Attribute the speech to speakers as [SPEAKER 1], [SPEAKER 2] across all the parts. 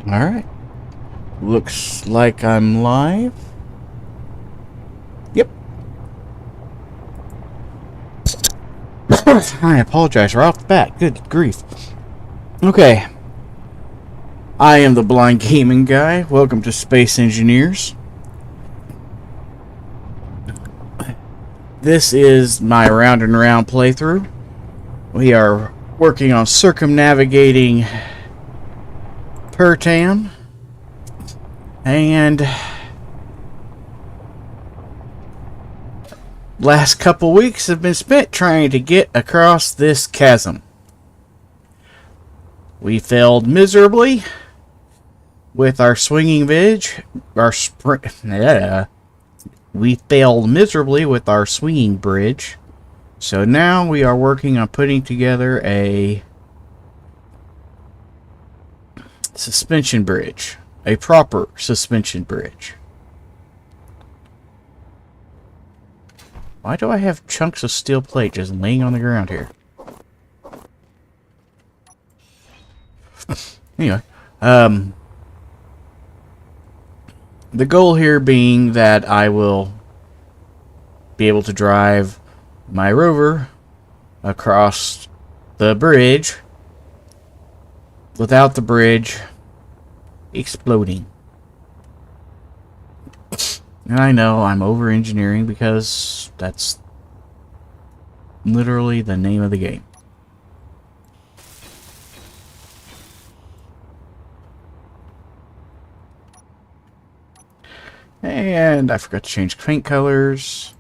[SPEAKER 1] Alright. Looks like I'm live. Yep. I apologize right off the bat. Good grief. Okay. I am the Blind Gaming Guy. Welcome to Space Engineers. This is my round and round playthrough. We are working on circumnavigating Pertam. And last couple weeks have been spent trying to get across this chasm. We failed miserably with our swinging bridge. We failed miserably with our swinging bridge. So now we are working on putting together a suspension bridge. A proper suspension bridge. Why do I have chunks of steel plate just laying on the ground here? Anyway, the goal here being that I will be able to drive my rover across the bridge without the bridge exploding. And I know I'm over-engineering because that's literally the name of the game. And I forgot to change paint colors.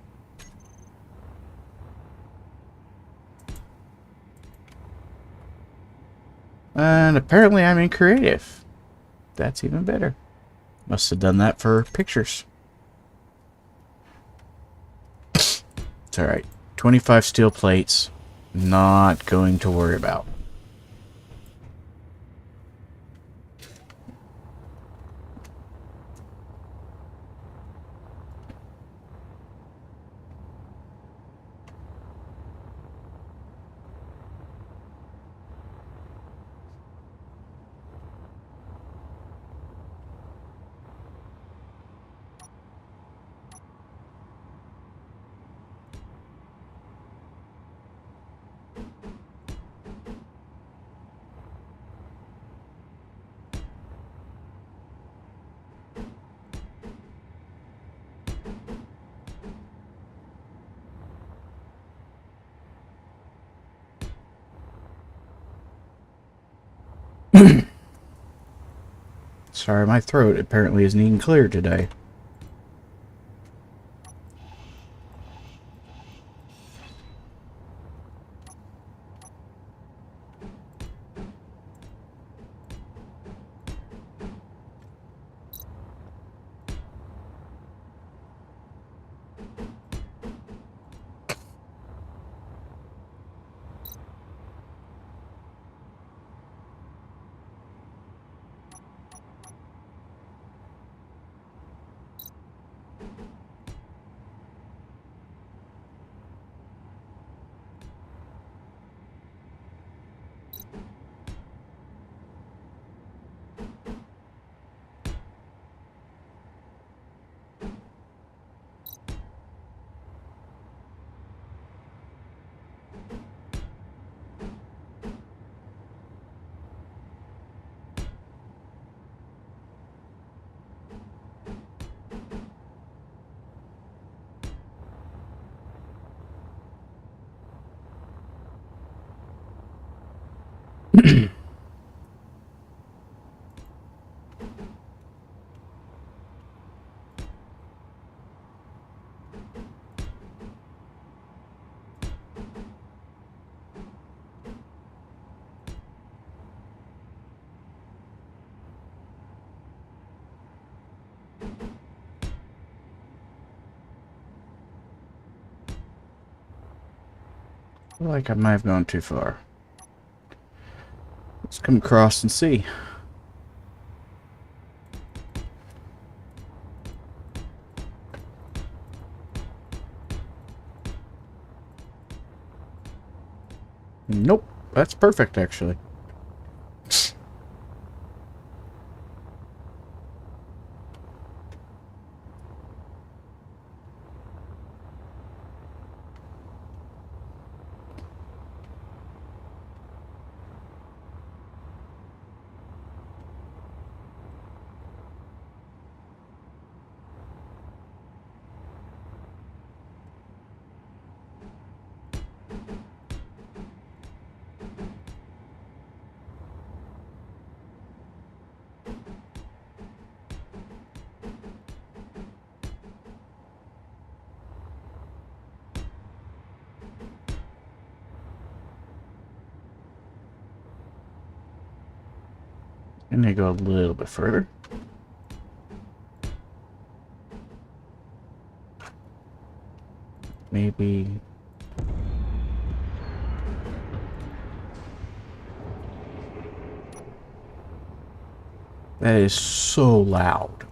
[SPEAKER 1] And apparently I'm in creative. That's even better. Must have done that for pictures. It's alright. 25 steel plates. Not going to worry about. Sorry, my throat apparently isn't even clear today. I feel like I might have gone too far. Let's come across and see. Nope, that's perfect actually. I'm gonna go a little bit further. Maybe. That is so loud.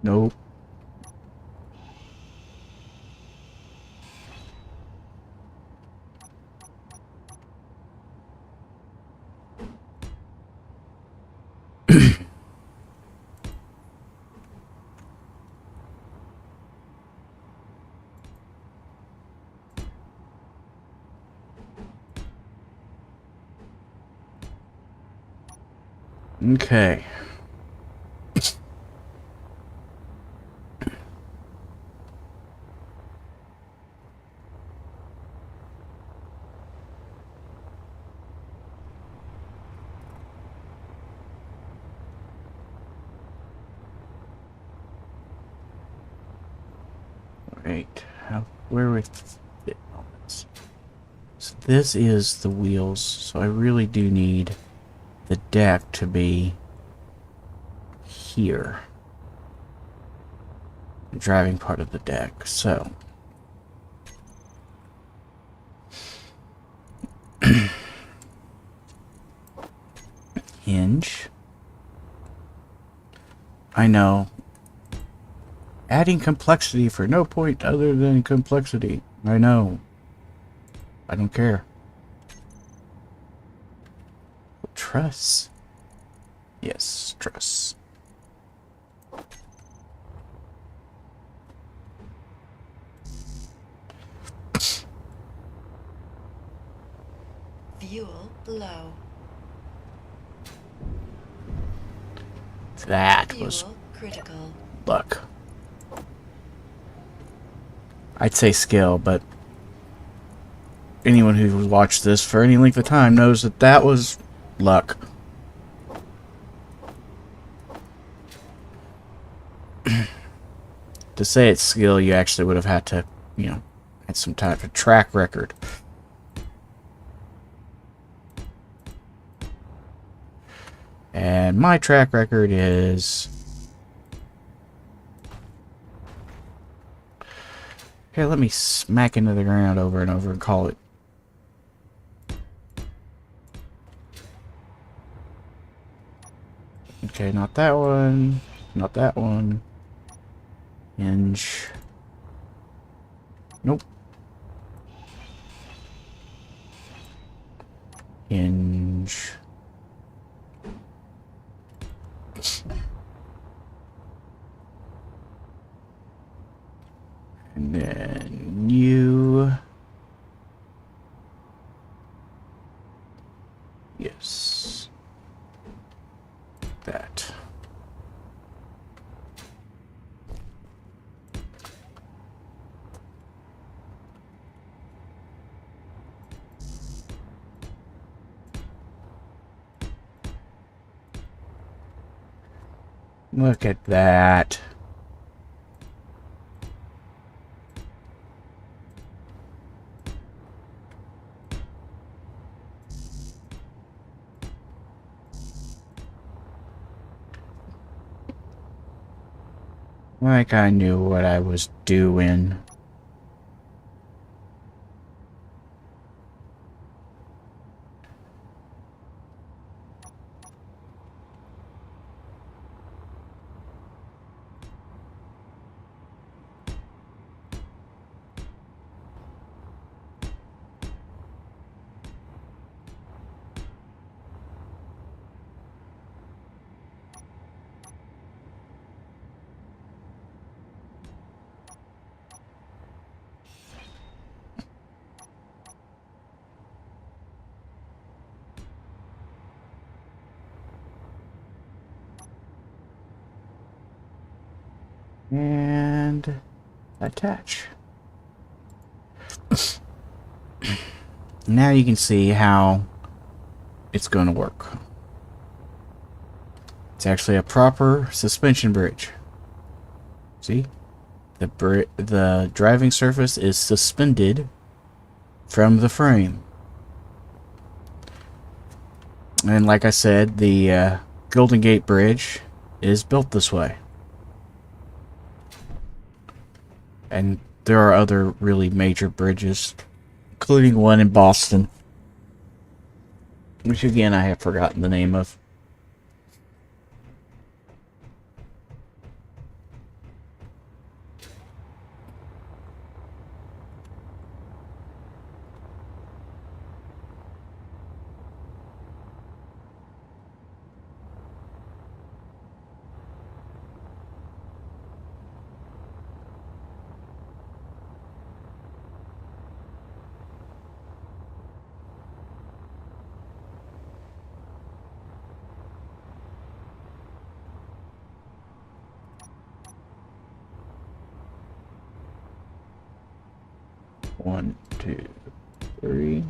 [SPEAKER 1] Nope. Okay. Right. Where we fit on this? So this is the wheels, so I really do need the deck to be here. The driving part of the deck. So hinge. I know. Adding complexity for no point other than complexity. I know. I don't care. Truss. Yes, truss.
[SPEAKER 2] Fuel low.
[SPEAKER 1] That
[SPEAKER 2] Fuel
[SPEAKER 1] was
[SPEAKER 2] critical.
[SPEAKER 1] luck. I'd say skill, but anyone who's watched this for any length of time knows that that was luck. To say it's skill, you actually would have had to, you know, had some type of track record. And my track record is... Okay, let me smack into the ground over and over and call it. Okay, not that one. Not that one. Hinge. Nope. Hinge. And then you. Yes. That. Look at that. Like I knew what I was doing. And attach. Now you can see how it's going to work. It's actually a proper suspension bridge. See? The driving surface is suspended from the frame. And like I said, the Golden Gate Bridge is built this way. And there are other really major bridges, including one in Boston, which again I have forgotten the name of. One, two, three.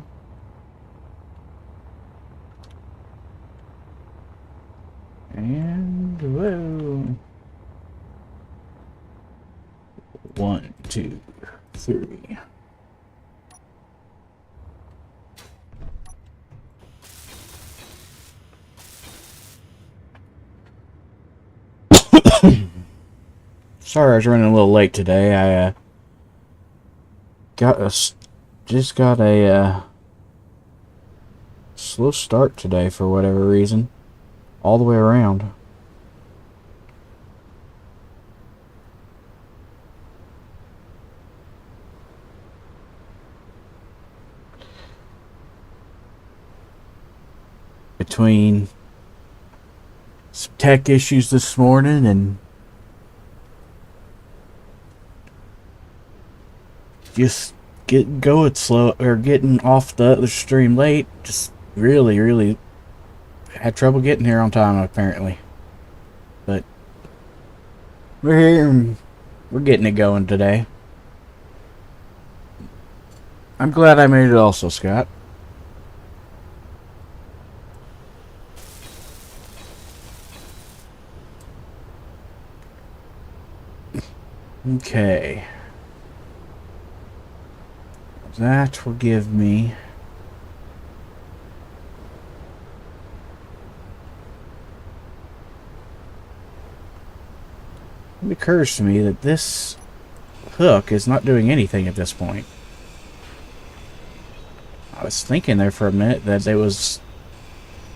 [SPEAKER 1] And whoa. 1, 2, 3. Sorry, I was running a little late today. I just got a slow start today for whatever reason, all the way around. Between some tech issues this morning and just getting going slow, or getting off the other stream late, just really had trouble getting here on time apparently. But we're here and we're getting it going today. I'm glad I made it also, Scott. Okay. That will give me it occurs to me that this hook is not doing anything at this point. I was thinking there for a minute that it was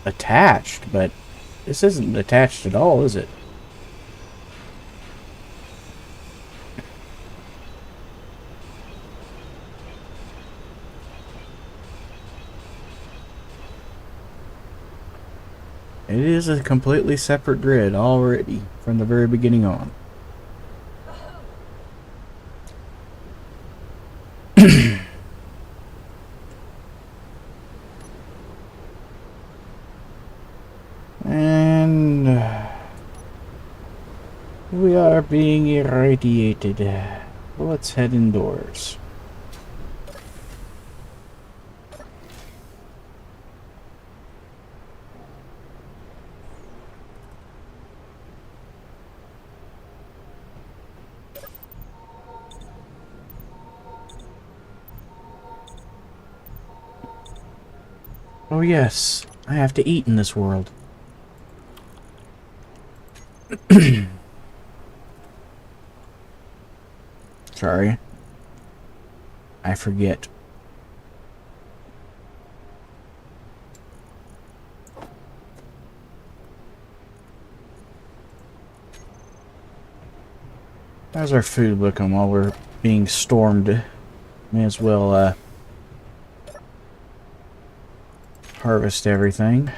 [SPEAKER 1] attached, but this isn't attached at all, is it? It is a completely separate grid already from the very beginning on. And we are being irradiated. Let's head indoors. Oh yes, I have to eat in this world. Sorry. I forget. How's our food looking while we're being stormed? May as well harvest everything.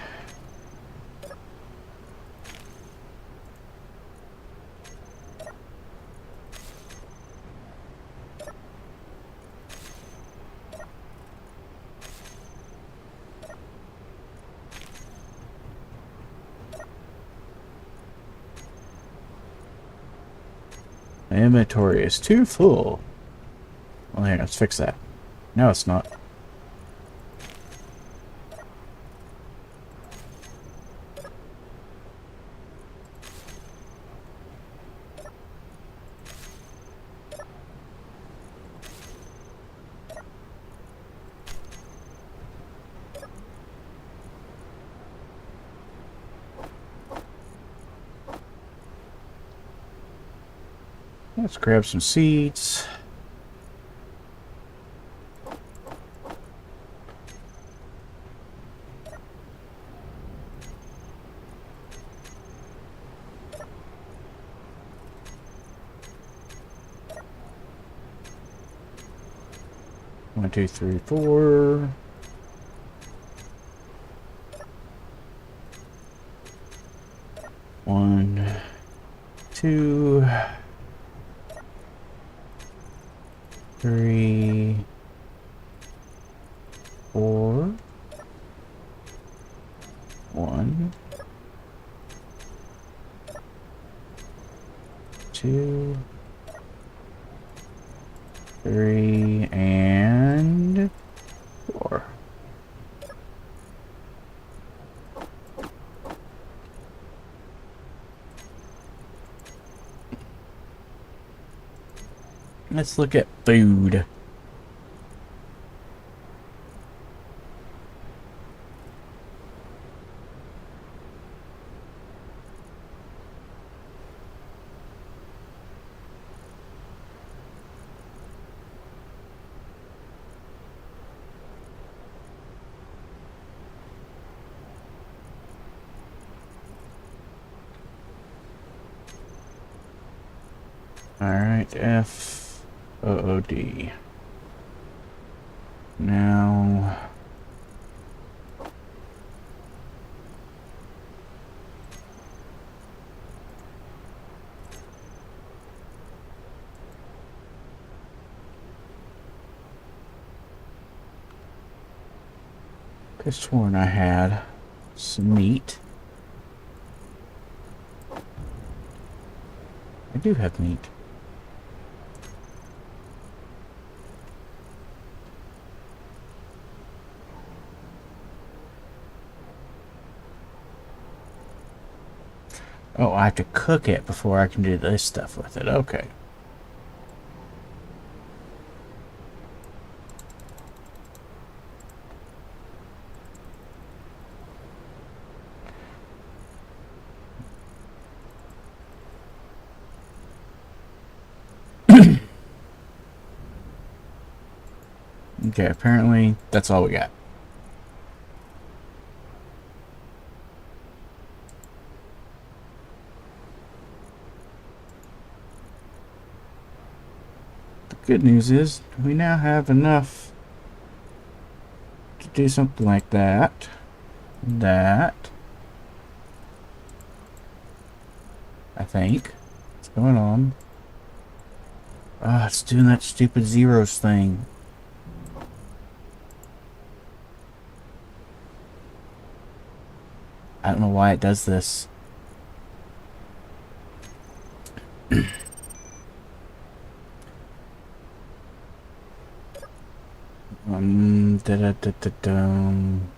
[SPEAKER 1] My inventory is too full. Well, here, let's fix that. No, it's not. Let's grab some seeds. One, two, three, four. One, two, three, four. One, two, three, and four. Let's look at food. Alright, FOOD. Now... I could have sworn I had some meat. I do have meat. Oh, I have to cook it before I can do this stuff with it. Okay. Okay, apparently that's all we got. The good news is we now have enough to do something like that. I think. What's going on? Ah, it's doing that stupid zeros thing. I don't know why it does this. Da da da da dum.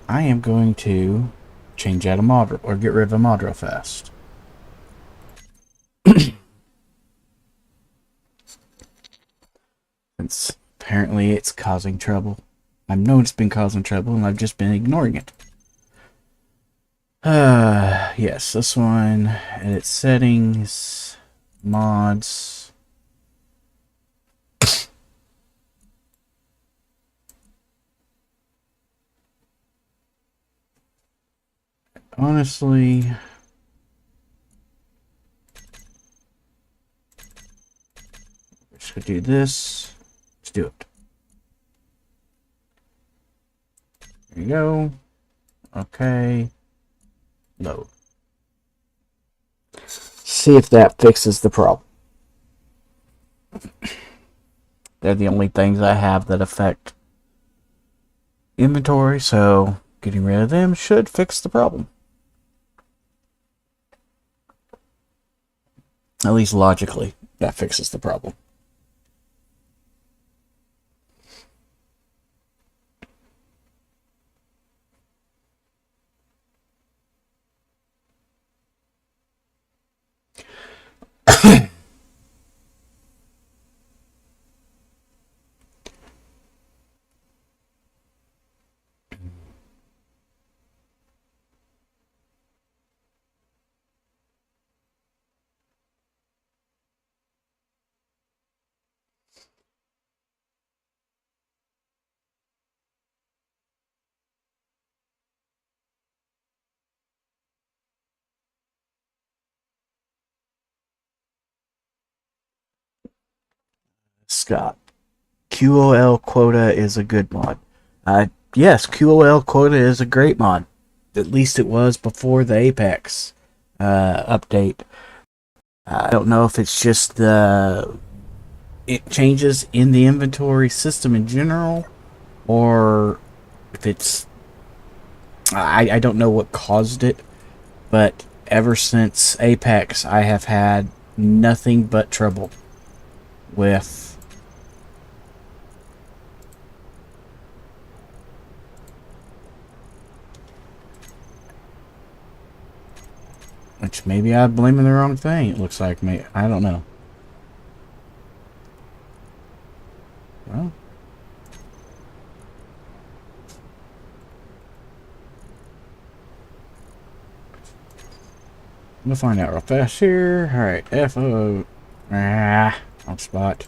[SPEAKER 1] I am going to change out a mod or get rid of a mod real fast. Since apparently it's causing trouble. I've known it's been causing trouble and I've just been ignoring it. Yes, this one, edit settings, mods. Honestly, just gonna do this. Let's do it. There you go. Okay. Load. see if that fixes the problem. They're the only things I have that affect inventory, so getting rid of them should fix the problem. At least logically, that fixes the problem. Scott, QOL quota is a good mod. Yes, QOL quota is a great mod. At least it was before the Apex update. I don't know if it's just it changes in the inventory system in general, or if it's I don't know what caused it, but ever since Apex, I have had nothing but trouble with which maybe I'm blaming the wrong thing. It looks like me. I don't know. Well, I'm gonna find out real fast here. Alright, FOO. Wrong spot.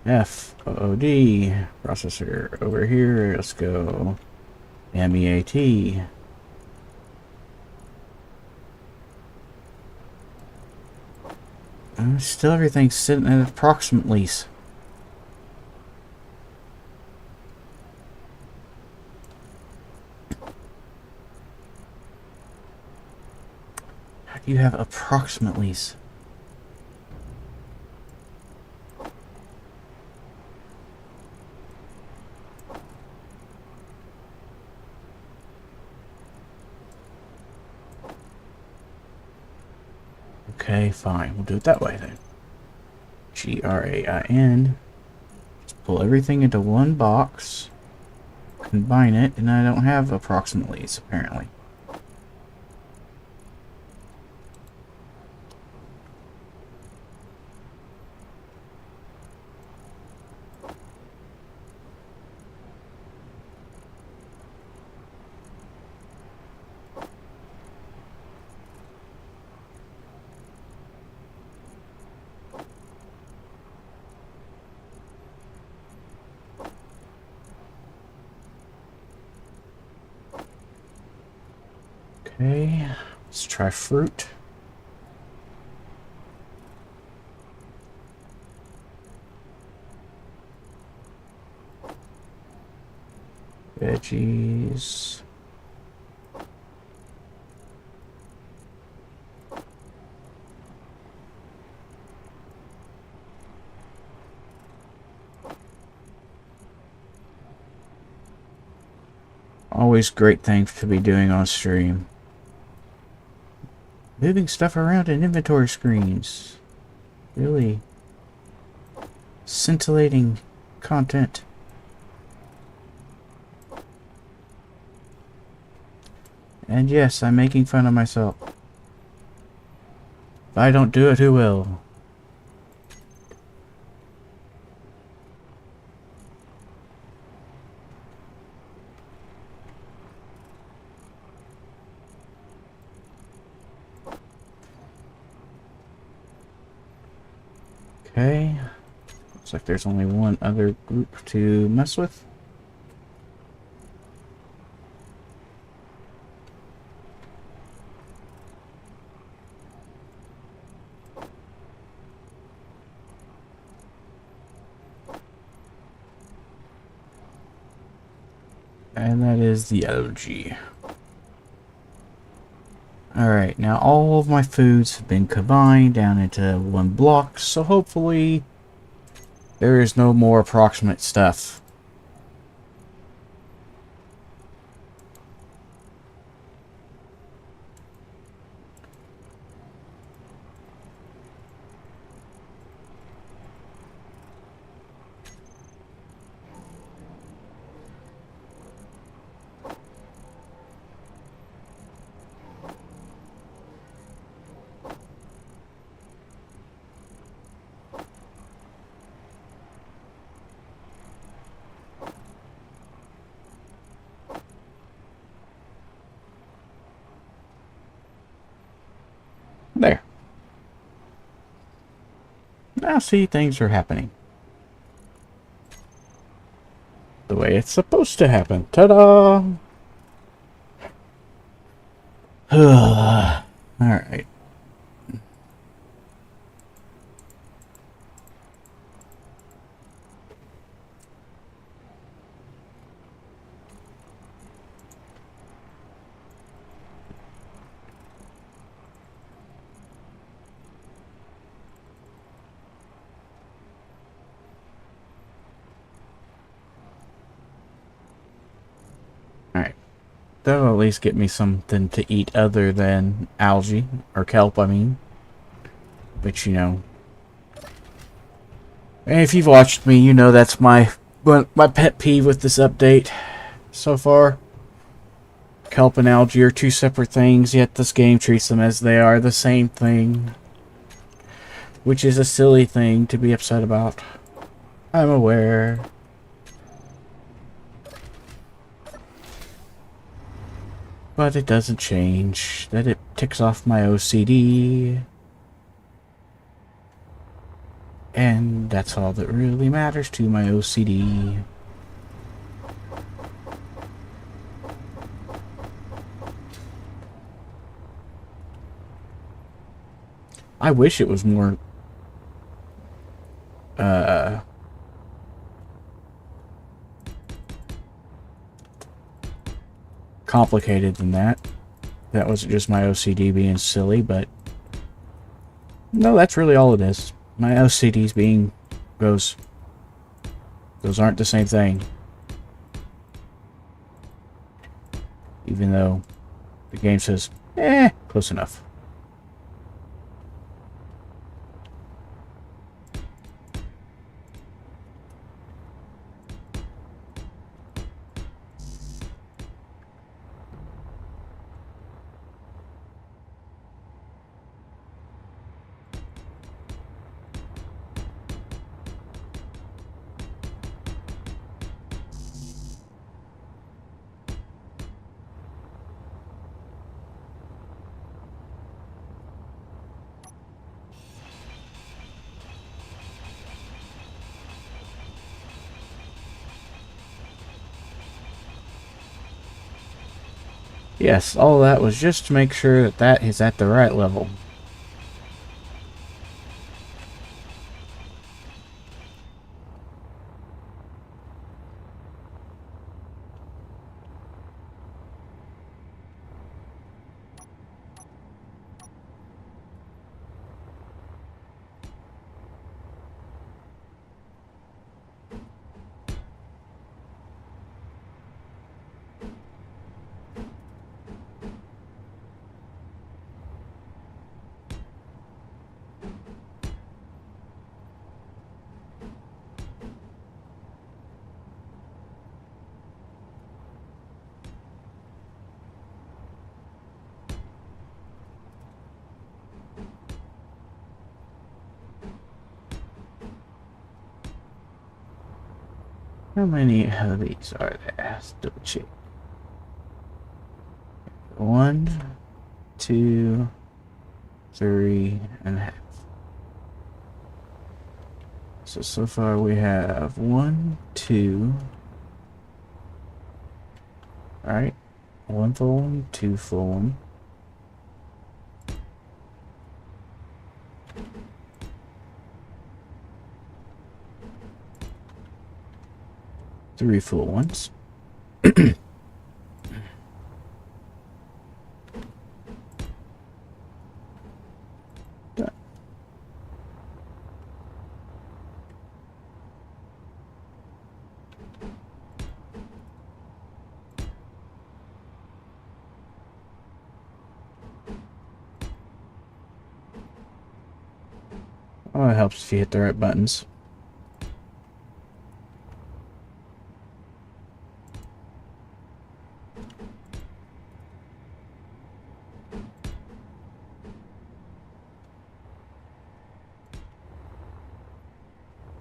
[SPEAKER 1] FOOD. Processor over here. Let's go. MEAT. Still everything's sitting at approximately. How do you have approximately? Okay, fine. We'll do it that way then. GRAIN. Just pull everything into one box, combine it, and I don't have approximately, apparently. Okay, let's try fruit. Veggies. Always great thing to be doing on stream. Moving stuff around in inventory screens. Really scintillating content. And yes, I'm making fun of myself. If I don't do it, who will? Okay. Looks like there's only one other group to mess with. And that is the algae. Alright, now all of my foods have been combined down into one block, so hopefully there is no more approximate stuff. There. Now see, things are happening the way it's supposed to happen. Ta-da! Alright. Alright. That'll at least get me something to eat other than algae, or kelp, I mean. But, you know. And if you've watched me, you know that's my pet peeve with this update so far. Kelp and algae are two separate things, yet this game treats them as they are the same thing. Which is a silly thing to be upset about. I'm aware. But it doesn't change that it ticks off my OCD. And that's all that really matters to my OCD. I wish it was more complicated than that. That wasn't just my OCD being silly, but no, that's really all it is. My OCD's being those aren't the same thing. Even though the game says, close enough. Yes, all that was just to make sure that that is at the right level. How many of these are there? Let's double check. 1, 2, 3 and a half. So far we have 1, 2. Alright. 1 full one, 2 full one. Three full ones. Oh, it helps if you hit the right buttons.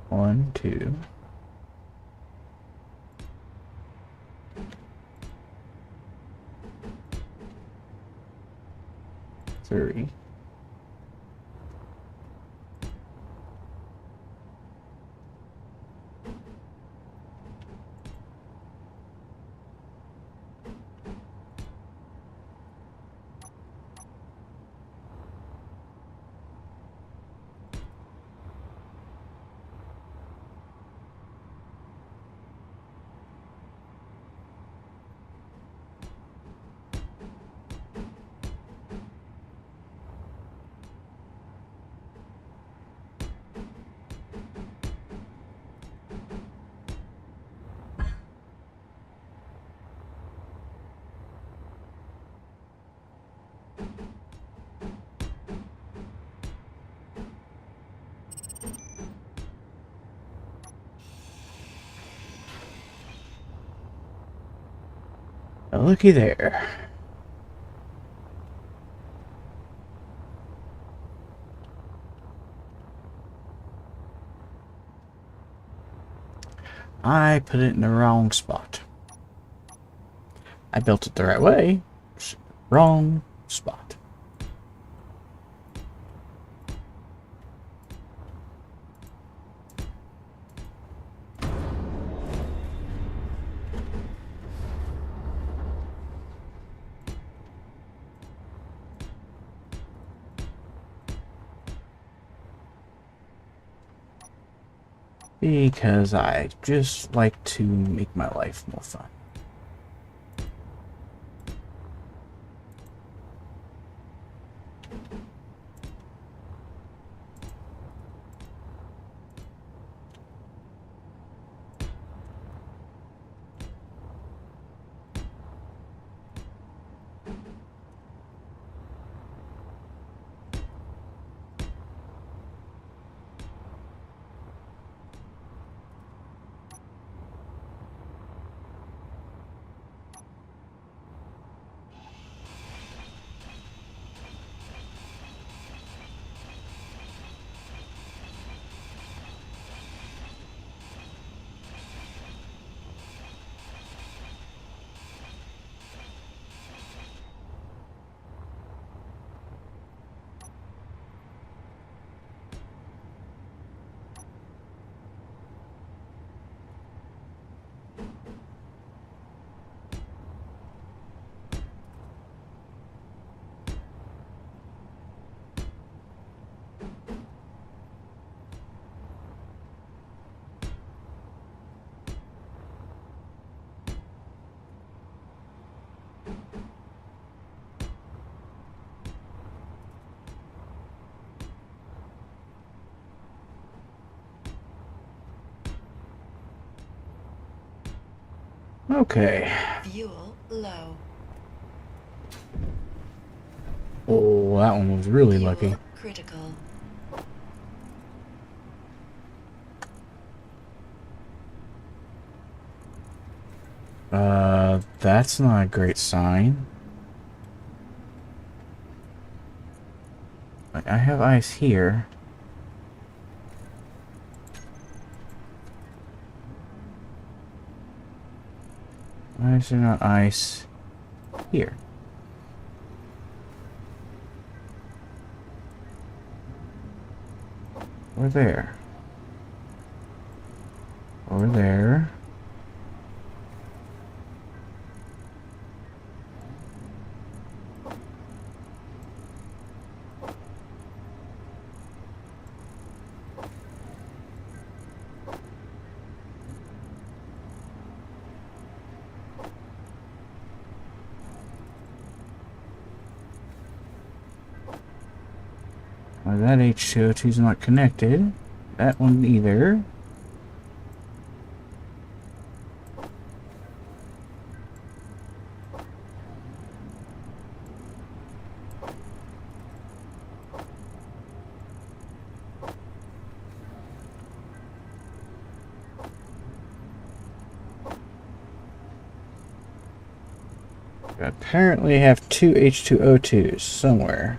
[SPEAKER 1] One, two. Three. Looky there. I put it in the wrong spot. I built it the right way. Wrong spot. Because I just like to make my life more fun. Okay.
[SPEAKER 2] Fuel low.
[SPEAKER 1] Oh, that one was really
[SPEAKER 2] Fuel
[SPEAKER 1] lucky.
[SPEAKER 2] critical.
[SPEAKER 1] That's not a great sign. Like, I have ice here. Why is there not ice here? Or there. Or there. Well, that H2O2 is not connected. That one either. I apparently have two H2O2s somewhere.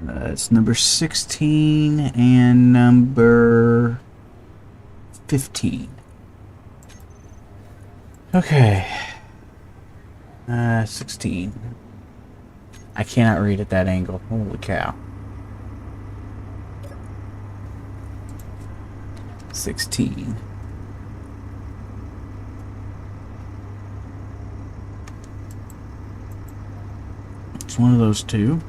[SPEAKER 1] It's number 16 and number 15. Okay. 16. I cannot read at that angle. Holy cow. 16. It's one of those two.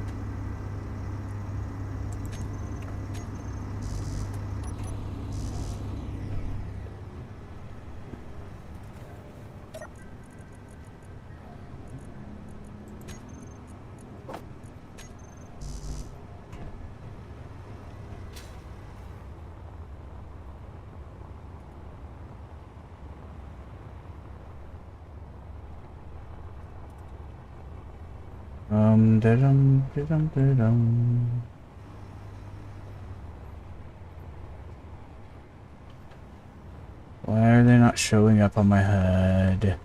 [SPEAKER 1] Da-dum, da-dum, da-dum. Why are they not showing up on my HUD?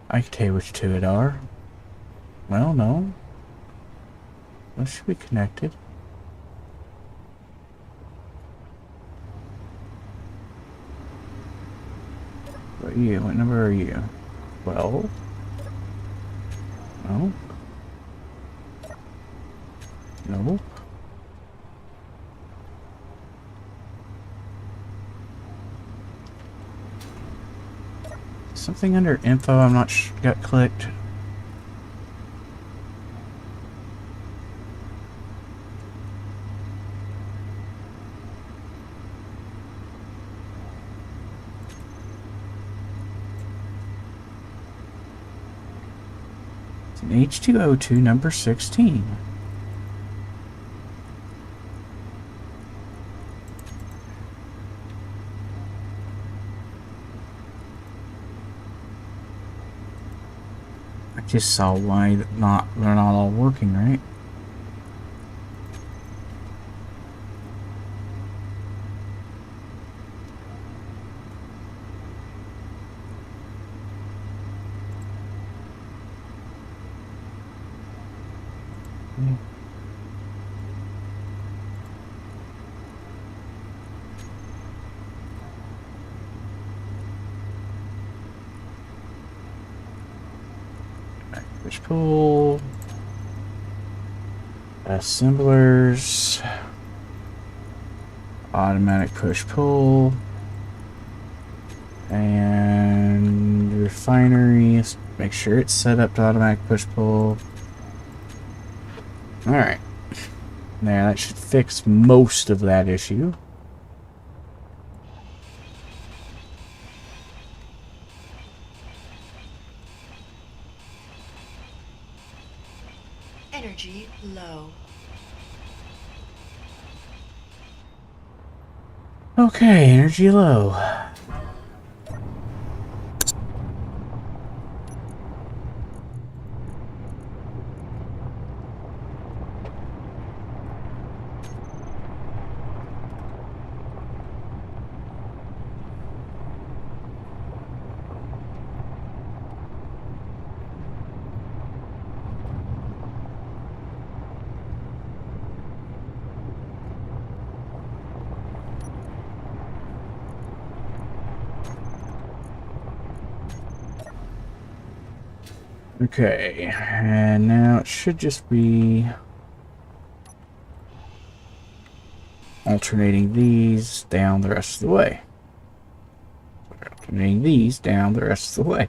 [SPEAKER 1] I can tell you which two it are. Well, no. Those should be connected. What are you? What number are you? 12? No. Nope. Something under info I'm not got clicked. It's an H2O2 number 16. I just saw why they're not all working, right? Push pull. Assemblers. Automatic push pull. And refinery. Make sure it's set up to automatic push pull. Alright. Now that should fix most of that issue.
[SPEAKER 2] Energy low.
[SPEAKER 1] Okay, energy low. Okay, and now it should just be alternating these down the rest of the way. Alternating these down the rest of the way.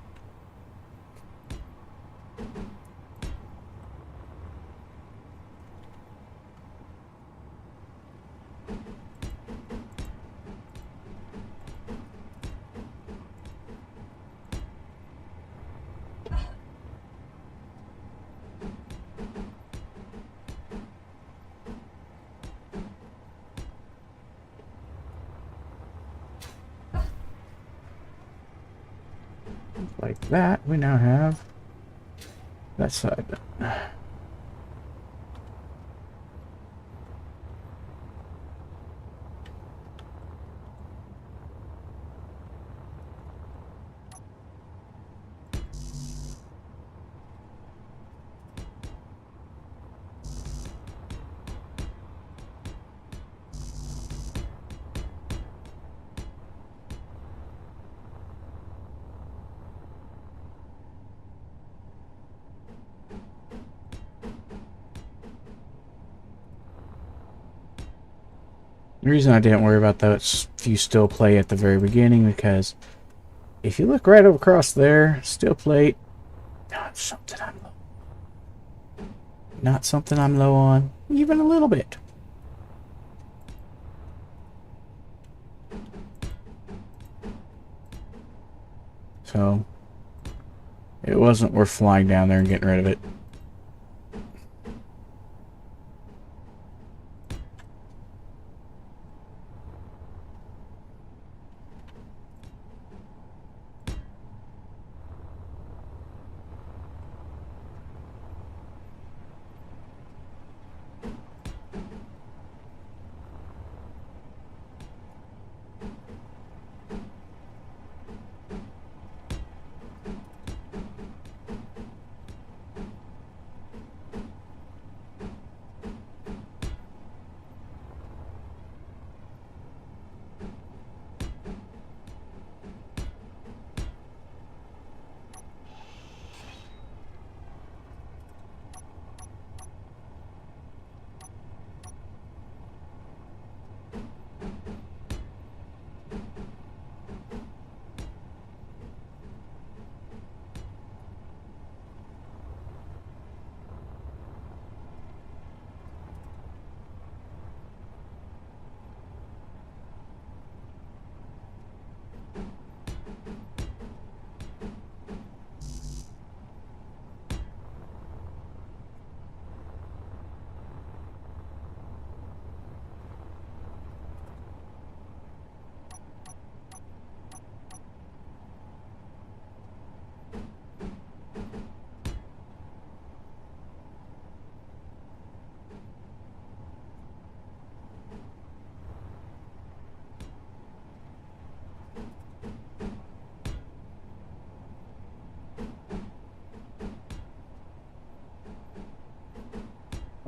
[SPEAKER 1] Like that, we now have that side. The reason I didn't worry about those few still play at the very beginning, because if you look right across there, still plate, not something I'm low on, even a little bit. So it wasn't worth flying down there and getting rid of it.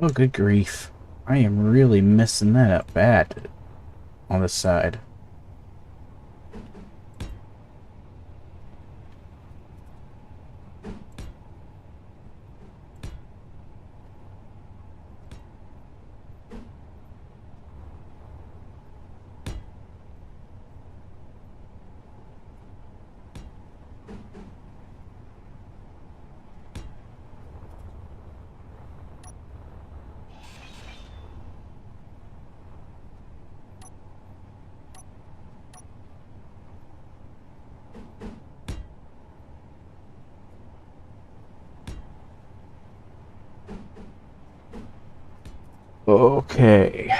[SPEAKER 1] Oh, good grief. I am really messing that up bad on this side. Okay.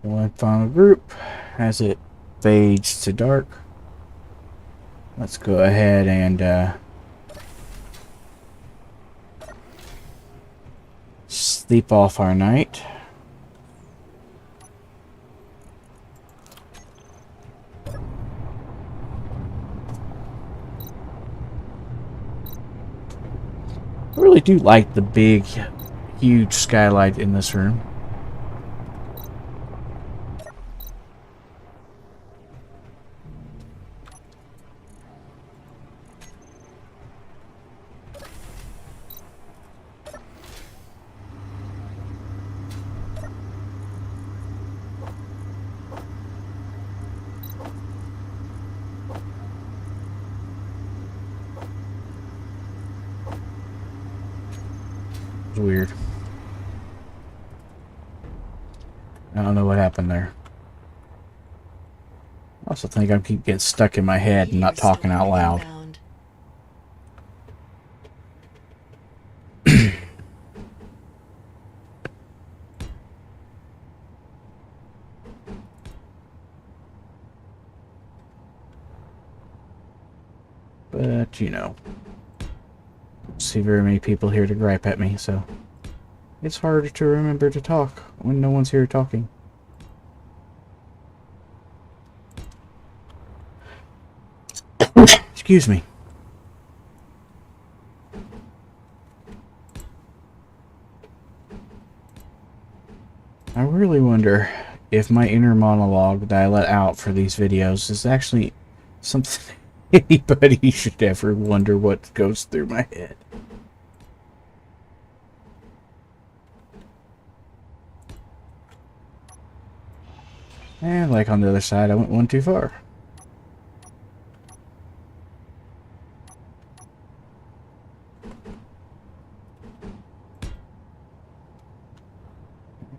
[SPEAKER 1] One final group as it fades to dark. Let's go ahead and sleep off our night. I really do like the big, huge skylight in this room. It's weird. I don't know what happened there. I also think I keep getting stuck in my head and not talking out loud. But, you know, don't see very many people here to gripe at me, so it's harder to remember to talk when no one's here talking. Excuse me. I really wonder if my inner monologue that I let out for these videos is actually something anybody should ever wonder what goes through my head. And like on the other side, I went one too far.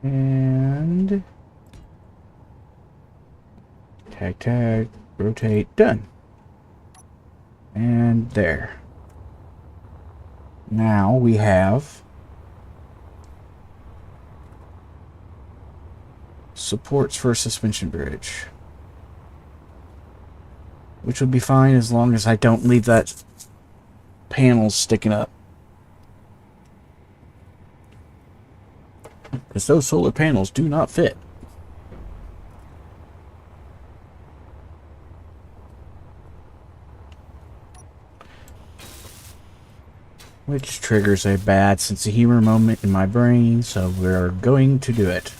[SPEAKER 1] And tag, tag, rotate, done. And there. Now we have supports for a suspension bridge, which would be fine as long as I don't leave that panel sticking up. Because those solar panels do not fit. Which triggers a bad sense of humor moment in my brain, so we're going to do it.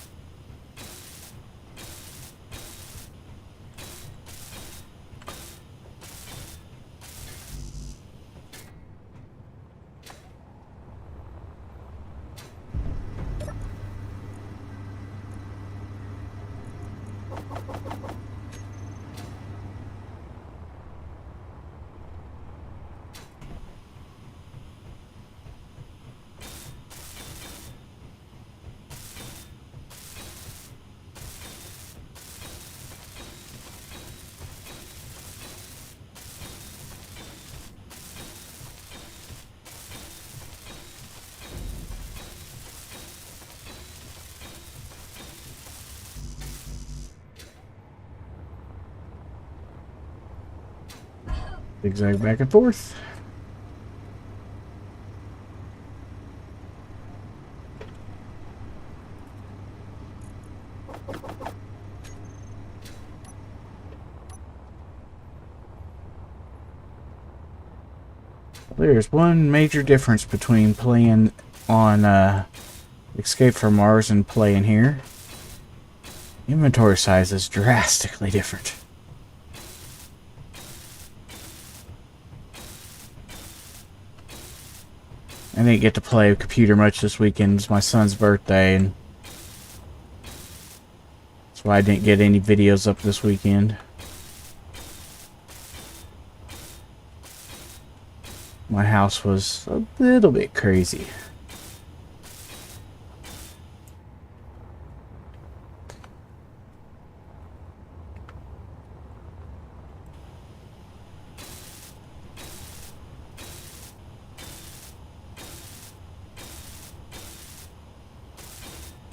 [SPEAKER 1] Zigzag back and forth. There's one major difference between playing on Escape from Mars and playing here. Inventory size is drastically different. I didn't get to play computer much this weekend. It's my son's birthday, and that's why I didn't get any videos up this weekend. My house was a little bit crazy.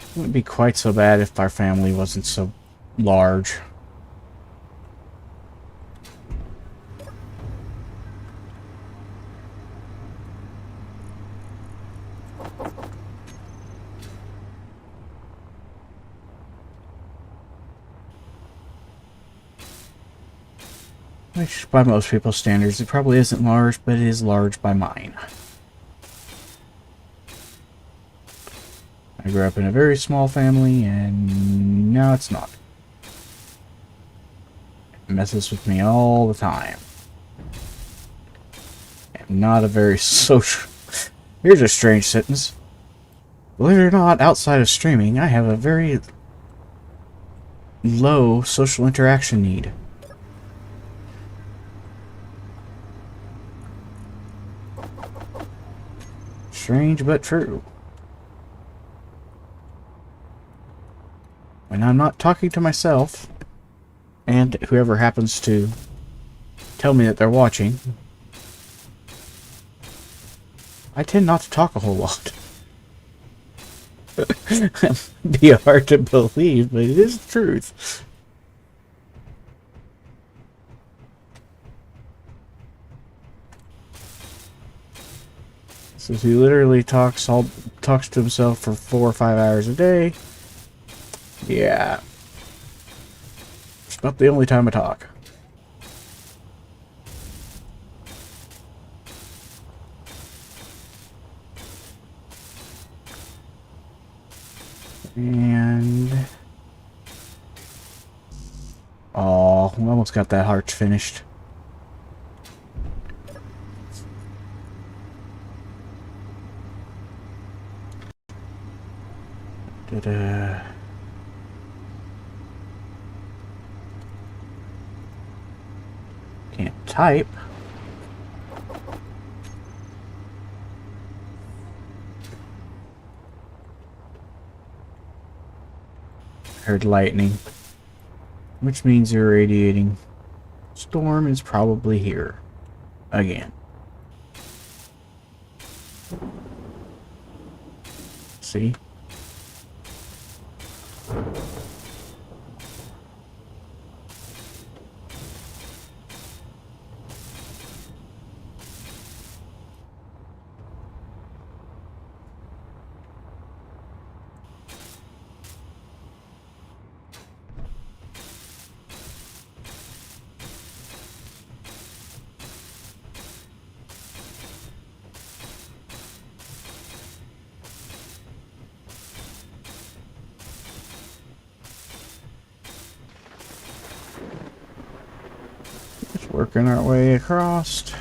[SPEAKER 1] It wouldn't be quite so bad if our family wasn't so large. Which, by most people's standards, it probably isn't large, but it is large by mine. I grew up in a very small family, and now it's not. It messes with me all the time. I'm not a very social... Here's a strange sentence. Believe it or not, outside of streaming, I have a very low social interaction need. Strange but true. When I'm not talking to myself, and whoever happens to tell me that they're watching, I tend not to talk a whole lot. It'd be hard to believe, but it is the truth. So he literally talks to himself for 4 or 5 hours a day. Yeah. It's about the only time I talk. And... oh, we almost got that arch finished. Da-da. Can't type. Heard lightning, which means irradiating storm is probably here again. See? Just working our way across.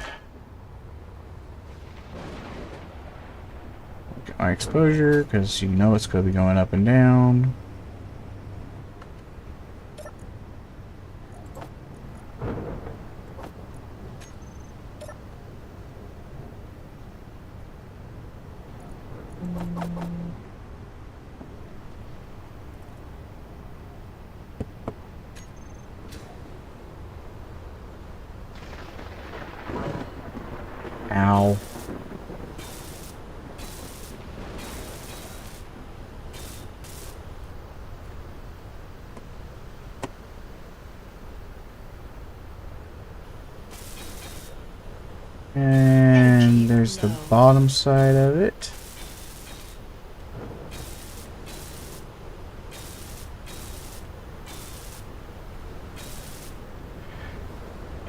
[SPEAKER 1] Get my exposure, because you know it's going to be going up and down. Ow. And there's the bottom side of it.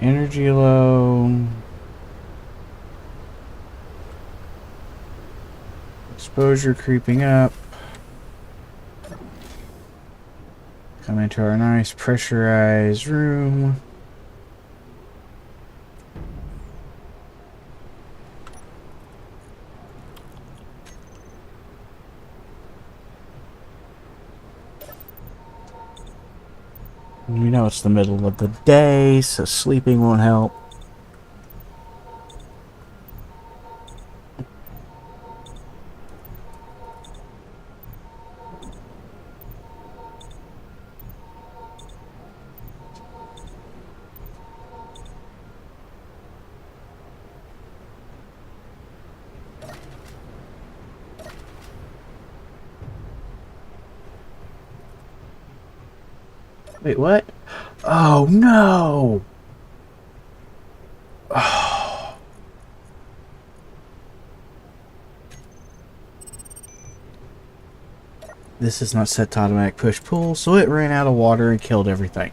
[SPEAKER 1] Energy low. Exposure creeping up. Come into our nice pressurized room. You know it's the middle of the day, so sleeping won't help. Wait, what? Oh, no! Oh. This is not set to automatic push-pull, so it ran out of water and killed everything.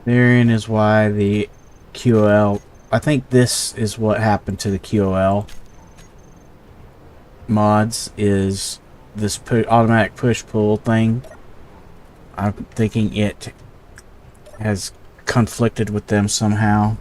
[SPEAKER 1] Therein is why the QOL... I think this is what happened to the QOL mods, is this automatic push-pull thing. I'm thinking it has conflicted with them somehow.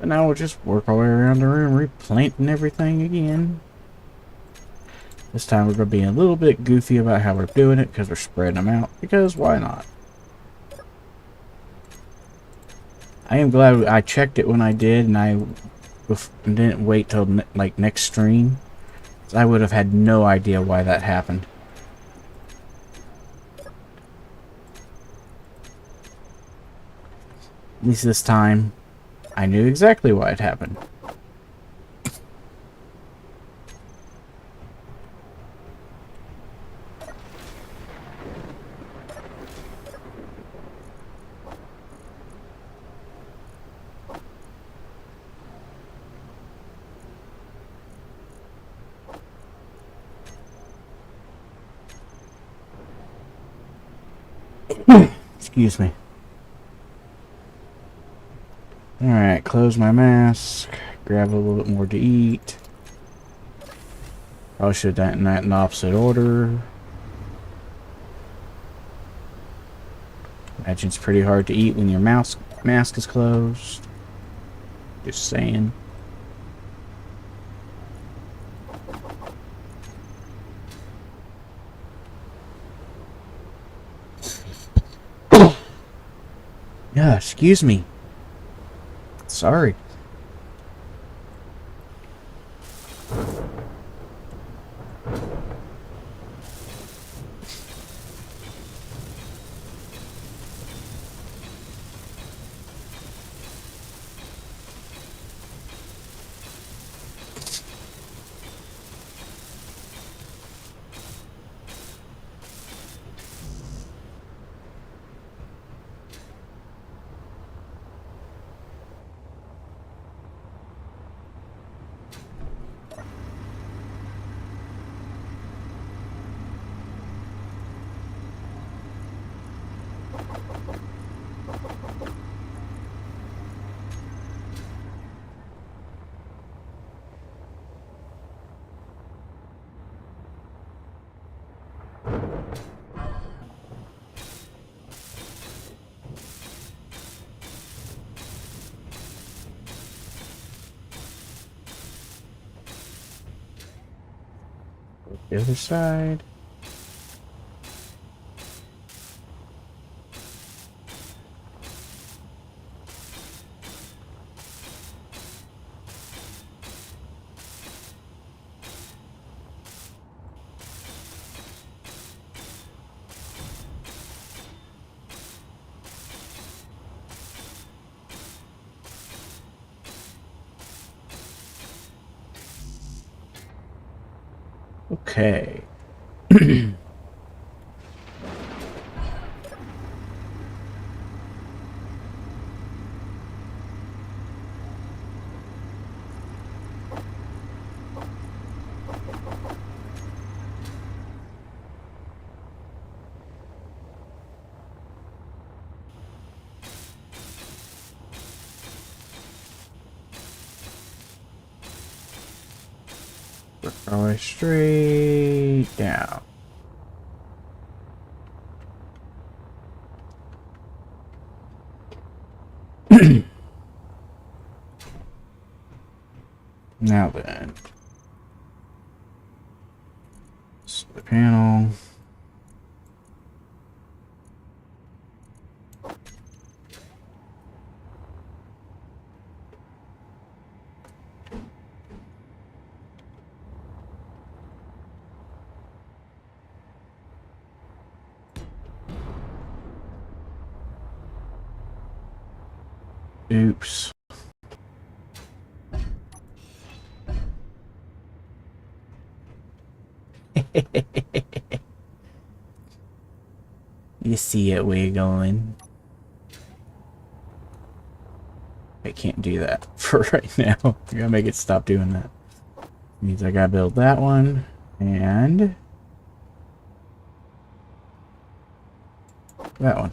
[SPEAKER 1] And now we'll just work our way around the room, replanting everything again. This time we're going to be a little bit goofy about how we're doing it, because we're spreading them out, because why not? I am glad I checked it when I did, and I didn't wait till like next stream. I would have had no idea why that happened. At least this time, I knew exactly why it happened. Excuse me. Alright, close my mask. Grab a little bit more to eat. Probably should have done that in the opposite order. Imagine it's pretty hard to eat when your mask is closed. Just saying. Yeah, excuse me. Sorry. The other side. Okay. Go straight down. Now then. The panel. Oops. You see it wiggling. I can't do that for right now. I gotta make it stop doing that. Means I gotta build that one and that one.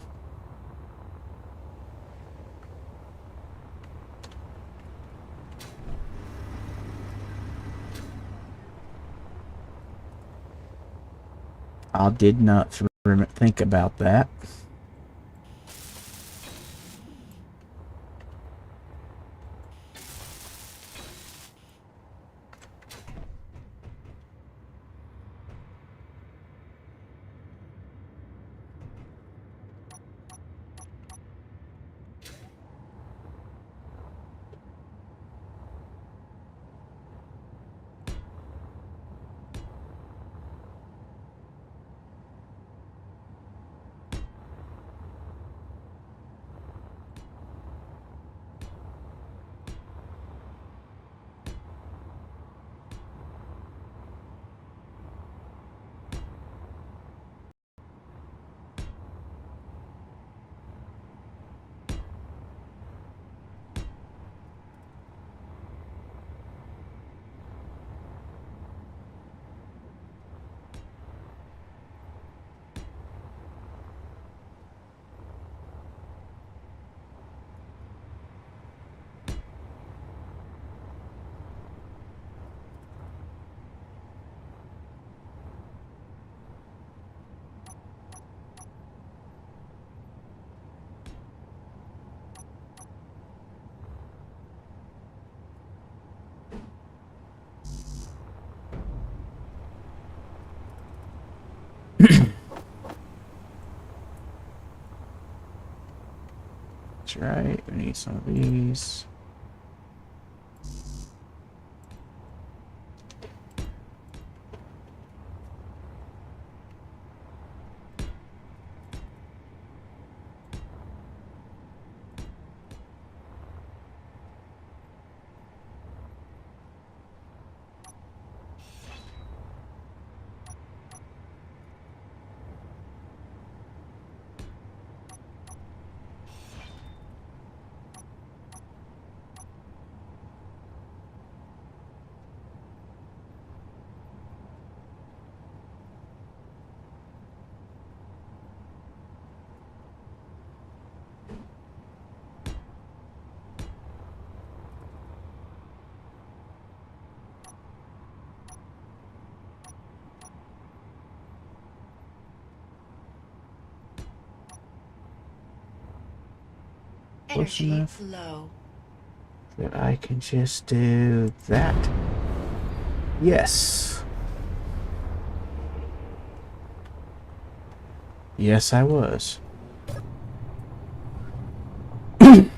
[SPEAKER 1] I did not think about that. That's right. We need some of these. Close
[SPEAKER 2] Energy
[SPEAKER 1] enough
[SPEAKER 2] low.
[SPEAKER 1] that I can just do that. Yes. Yes, I was. That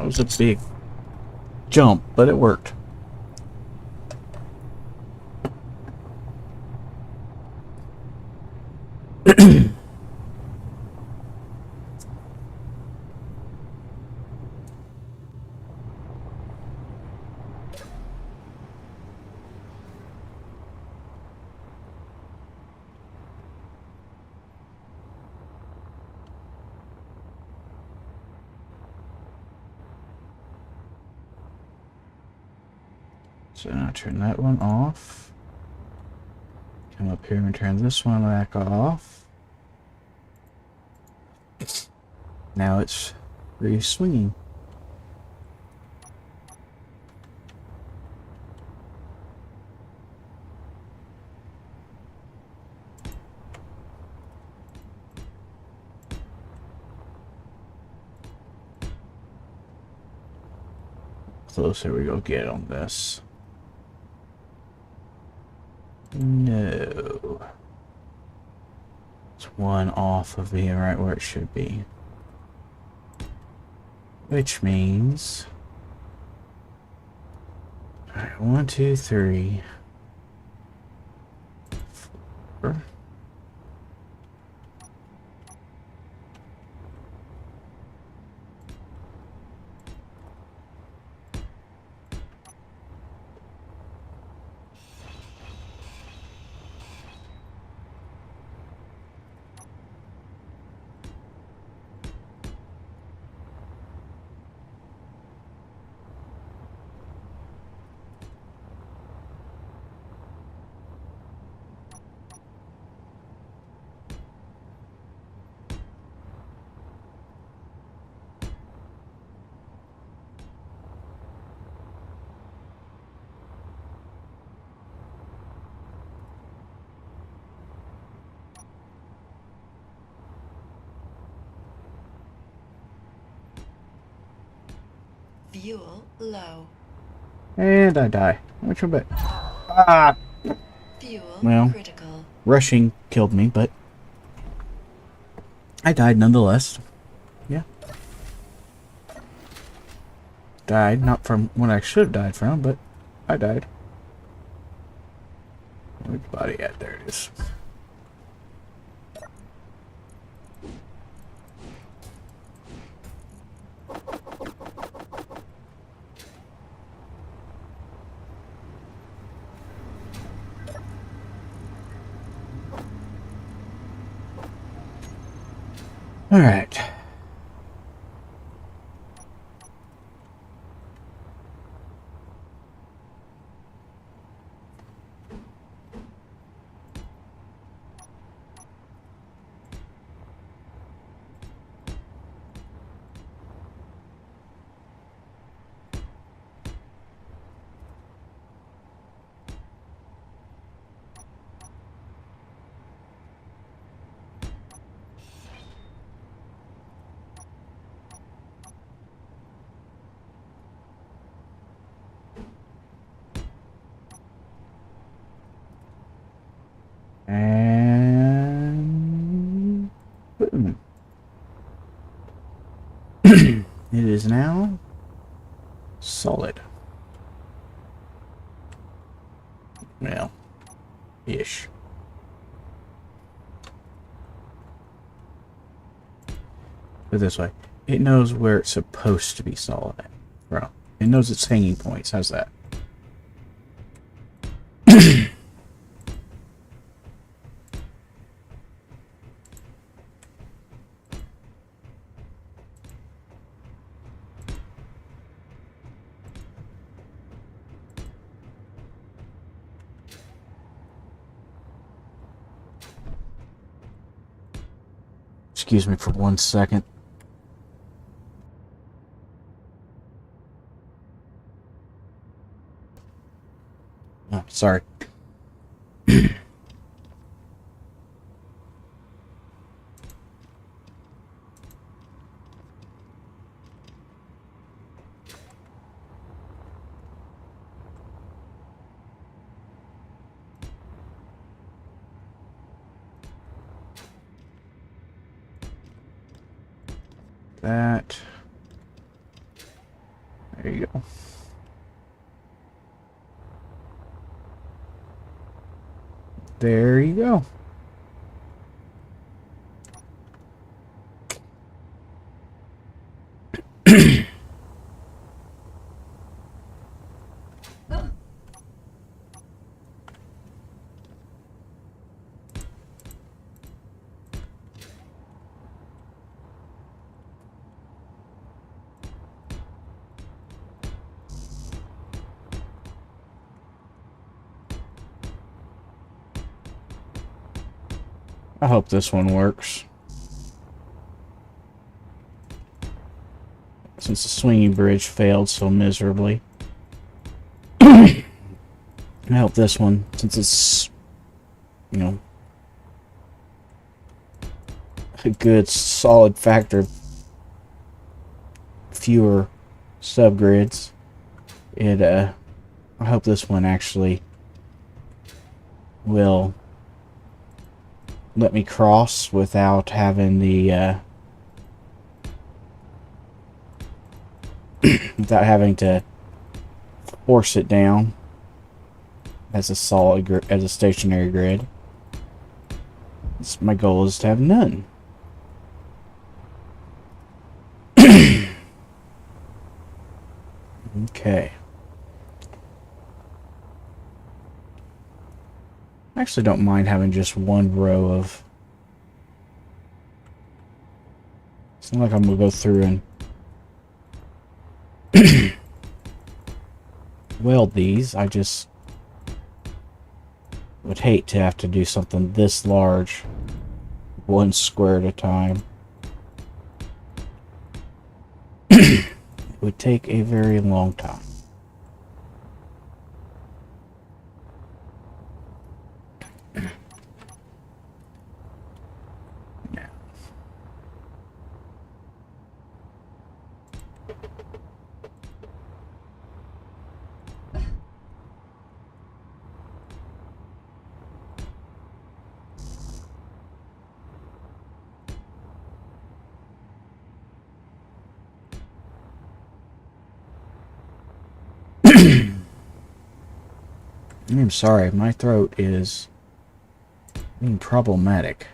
[SPEAKER 1] was a big jump, but it worked. So now turn that one off. Come up here and turn this one back off. Now it's re-swinging. Closer we go get on this. No. It's one off of being right where it should be. Which means... Alright, 1, 2, 3, 4.
[SPEAKER 2] Fuel low.
[SPEAKER 1] And I die. Which one bet? Ah!
[SPEAKER 2] Fuel
[SPEAKER 1] Well,
[SPEAKER 2] critical.
[SPEAKER 1] rushing killed me, but I died nonetheless. Yeah. Died, not from what I should have died from, but I died. Where's the body at? There it is. Alright. is now solid. Well, ish. Put it this way. It knows where it's supposed to be solid at. Bro. It knows its hanging points. How's that? Excuse me for 1 second. Oh, sorry. That. There you go. There you go. I hope this one works. Since the swinging bridge failed so miserably. I hope this one, since it's, you know, a good solid factor, fewer subgrids, I hope this one actually will let me cross without having the without having to force it down as a solid as a stationary grid. My goal is to have none. Okay. I actually don't mind having just one row of... It's not like I'm going to go through and weld these. I just would hate to have to do something this large, one square at a time. It would take a very long time. I'm sorry, my throat is being problematic.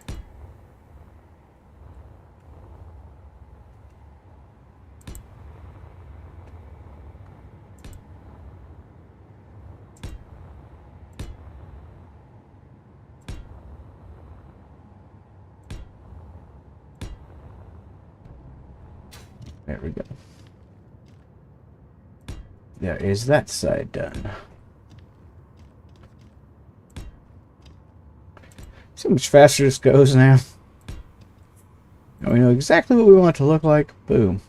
[SPEAKER 1] There we go. There is that side done. See how much faster this goes now? Now we know exactly what we want it to look like. Boom.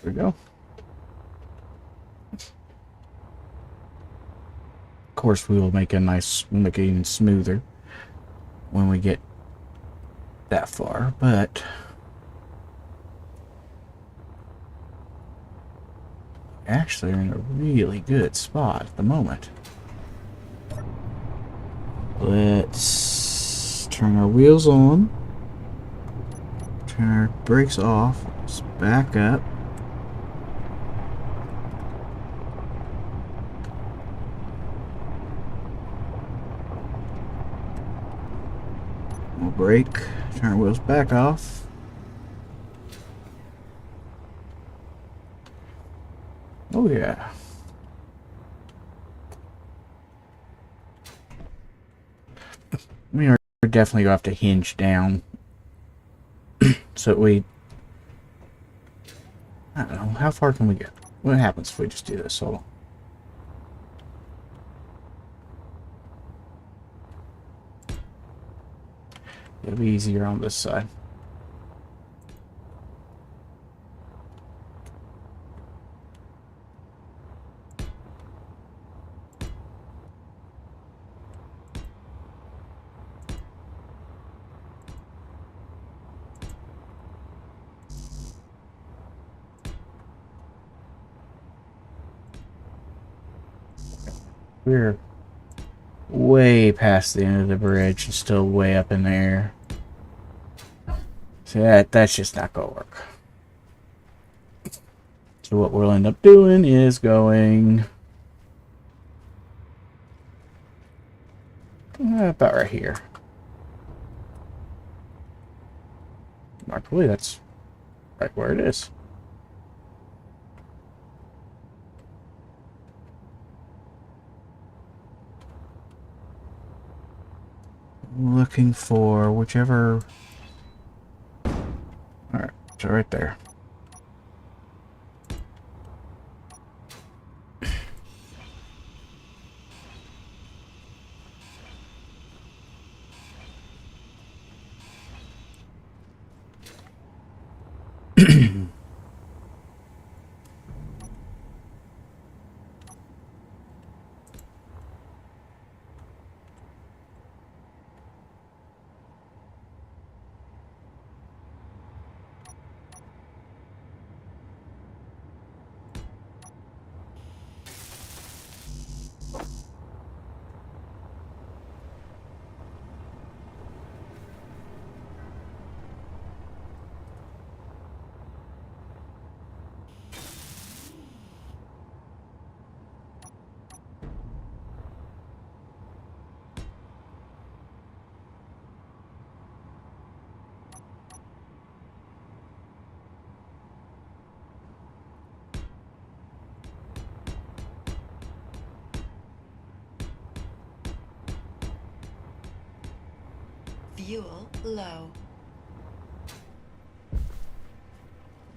[SPEAKER 1] There we go. Of course, we will make it even smoother when we get that far, but actually are in a really good spot at the moment. Let's turn our wheels on, turn our brakes off, let's back up. We'll brake, turn our wheels back off. Oh yeah. We are definitely going to have to hinge down so we... I don't know, how far can we get? What happens if we just do this? Hold on. It'll be easier on this side. We're way past the end of the bridge and still way up in the air. So that's just not gonna work. So what we'll end up doing is going about right here. I believe that's right where it is. Looking for whichever... Alright, so right there.
[SPEAKER 2] Fuel low.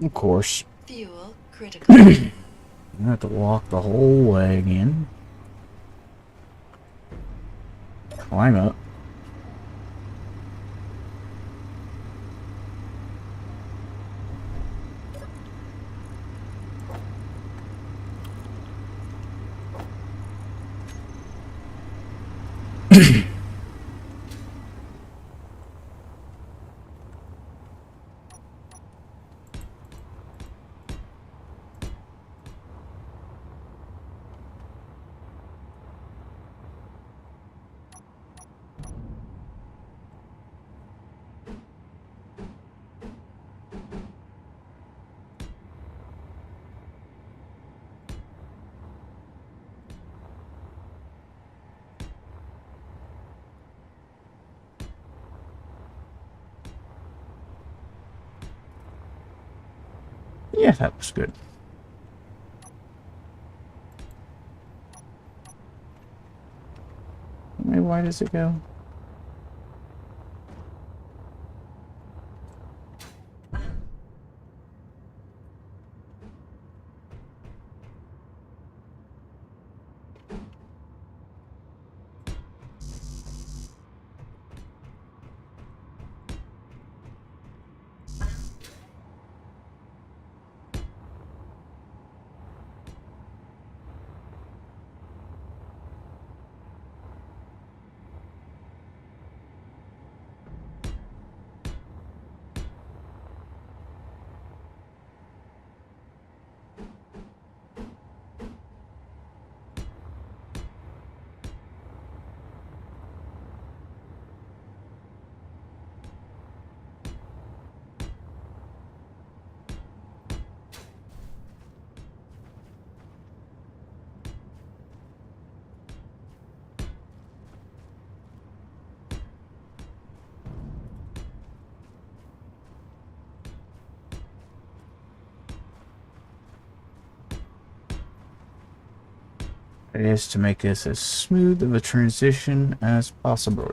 [SPEAKER 1] Of course.
[SPEAKER 2] Fuel critical.
[SPEAKER 1] I have to walk the whole way again. Climb up. Yeah, that was good. Wait, why does it go? is to make this as smooth of a transition as possible.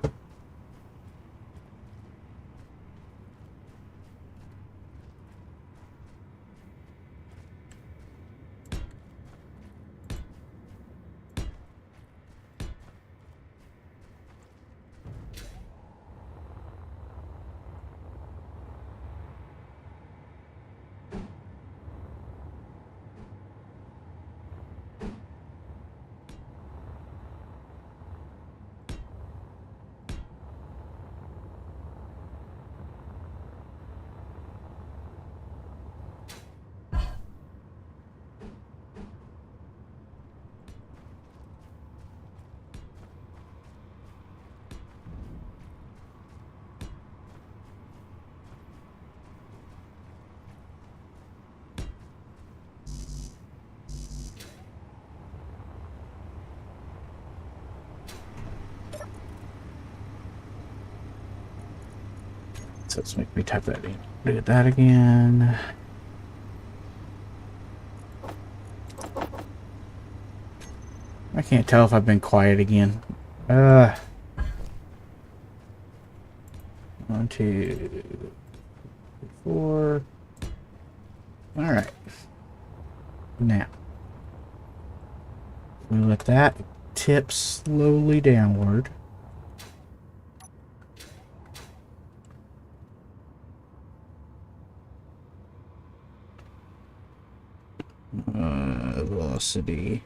[SPEAKER 1] So let's make me type that in. Look at that again. I can't tell if I've been quiet again. 1, 2, 4. All right. Now we let that tip slowly downward. Velocity.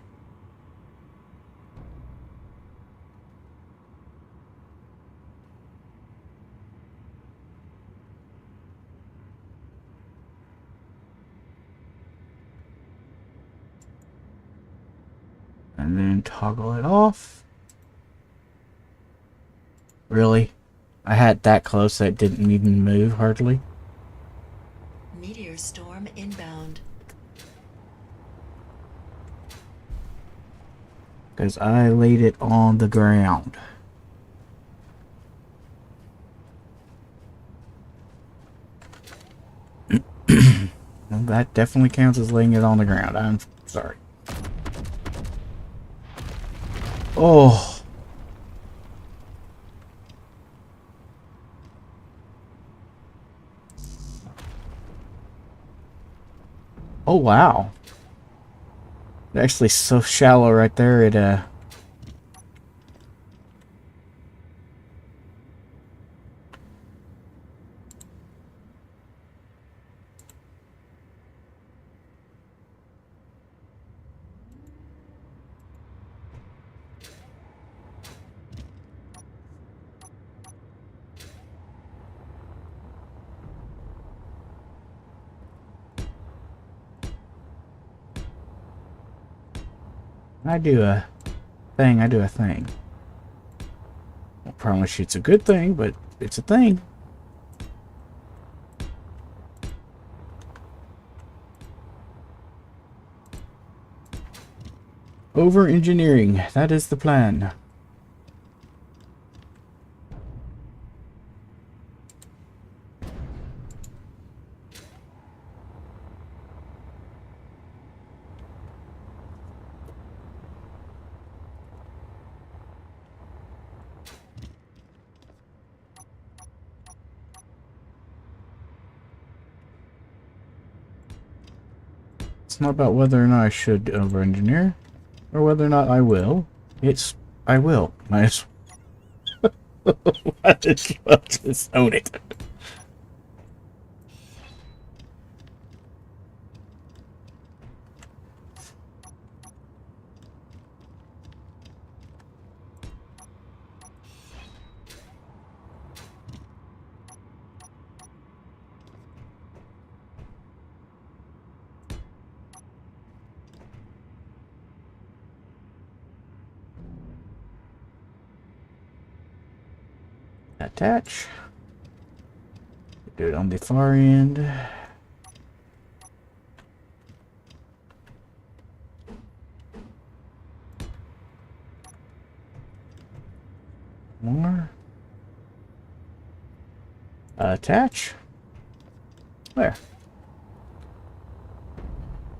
[SPEAKER 1] And then toggle it off. Really? I had that close that it didn't even move hardly.
[SPEAKER 2] Meteor storm inbound.
[SPEAKER 1] Because I laid it on the ground. Well, that definitely counts as laying it on the ground. I'm sorry. Oh. Oh, wow. Actually so shallow right there, it I do a thing, I do a thing. I promise you it's a good thing, but it's a thing. Over engineering, that is the plan. It's not about whether or not I should over-engineer, or whether or not I will. It's, I will. Might as well just own it. Attach. Do it on the far end. More. Attach. There.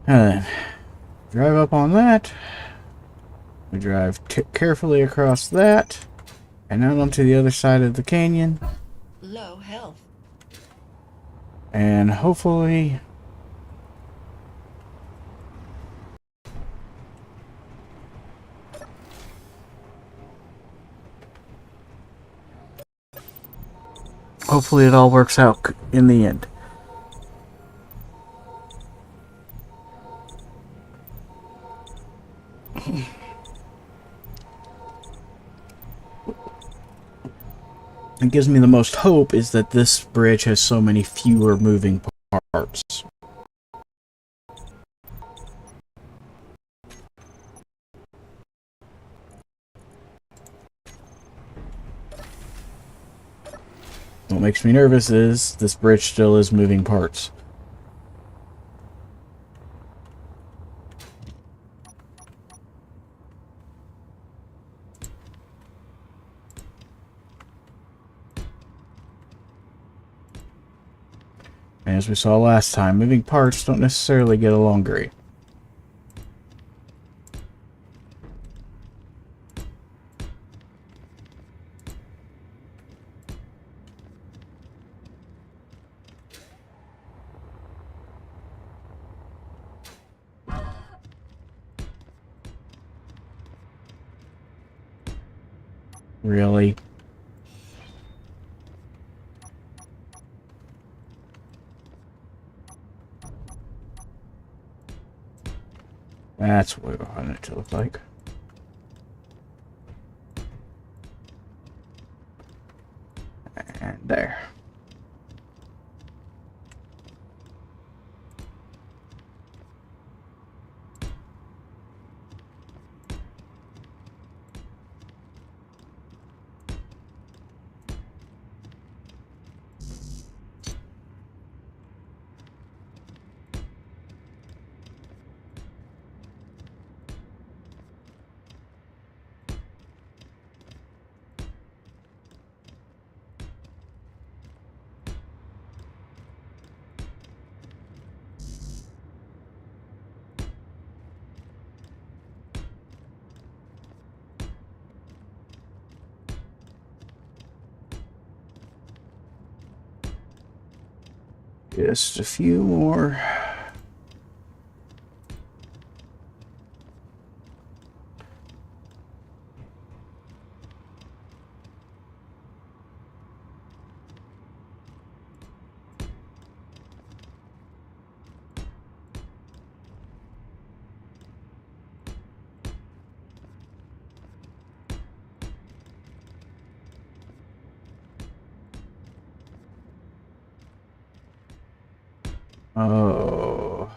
[SPEAKER 1] And then drive up on that. We drive carefully across that and out onto the other side of the canyon.
[SPEAKER 2] Low health.
[SPEAKER 1] And hopefully it all works out in the end. What gives me the most hope is that this bridge has so many fewer moving parts. What makes me nervous is this bridge still is moving parts. As we saw last time, moving parts don't necessarily get along great. Really? That's what I want it to look like. And there. Just a few more. Oh.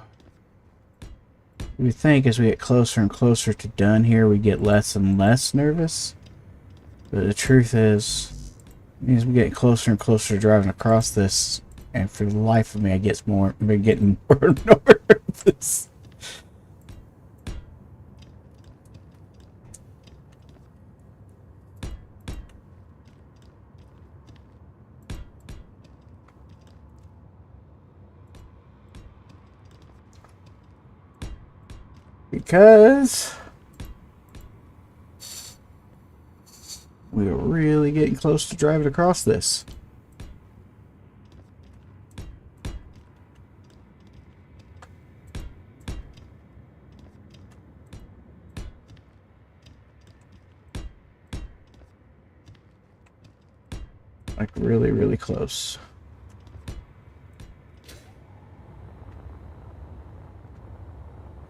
[SPEAKER 1] We think as we get closer and closer to done here, we get less and less nervous. But the truth is, as we get closer and closer to driving across this, and for the life of me, I've been getting more and more nervous. Because we're really getting close to driving across this. Like really, really close.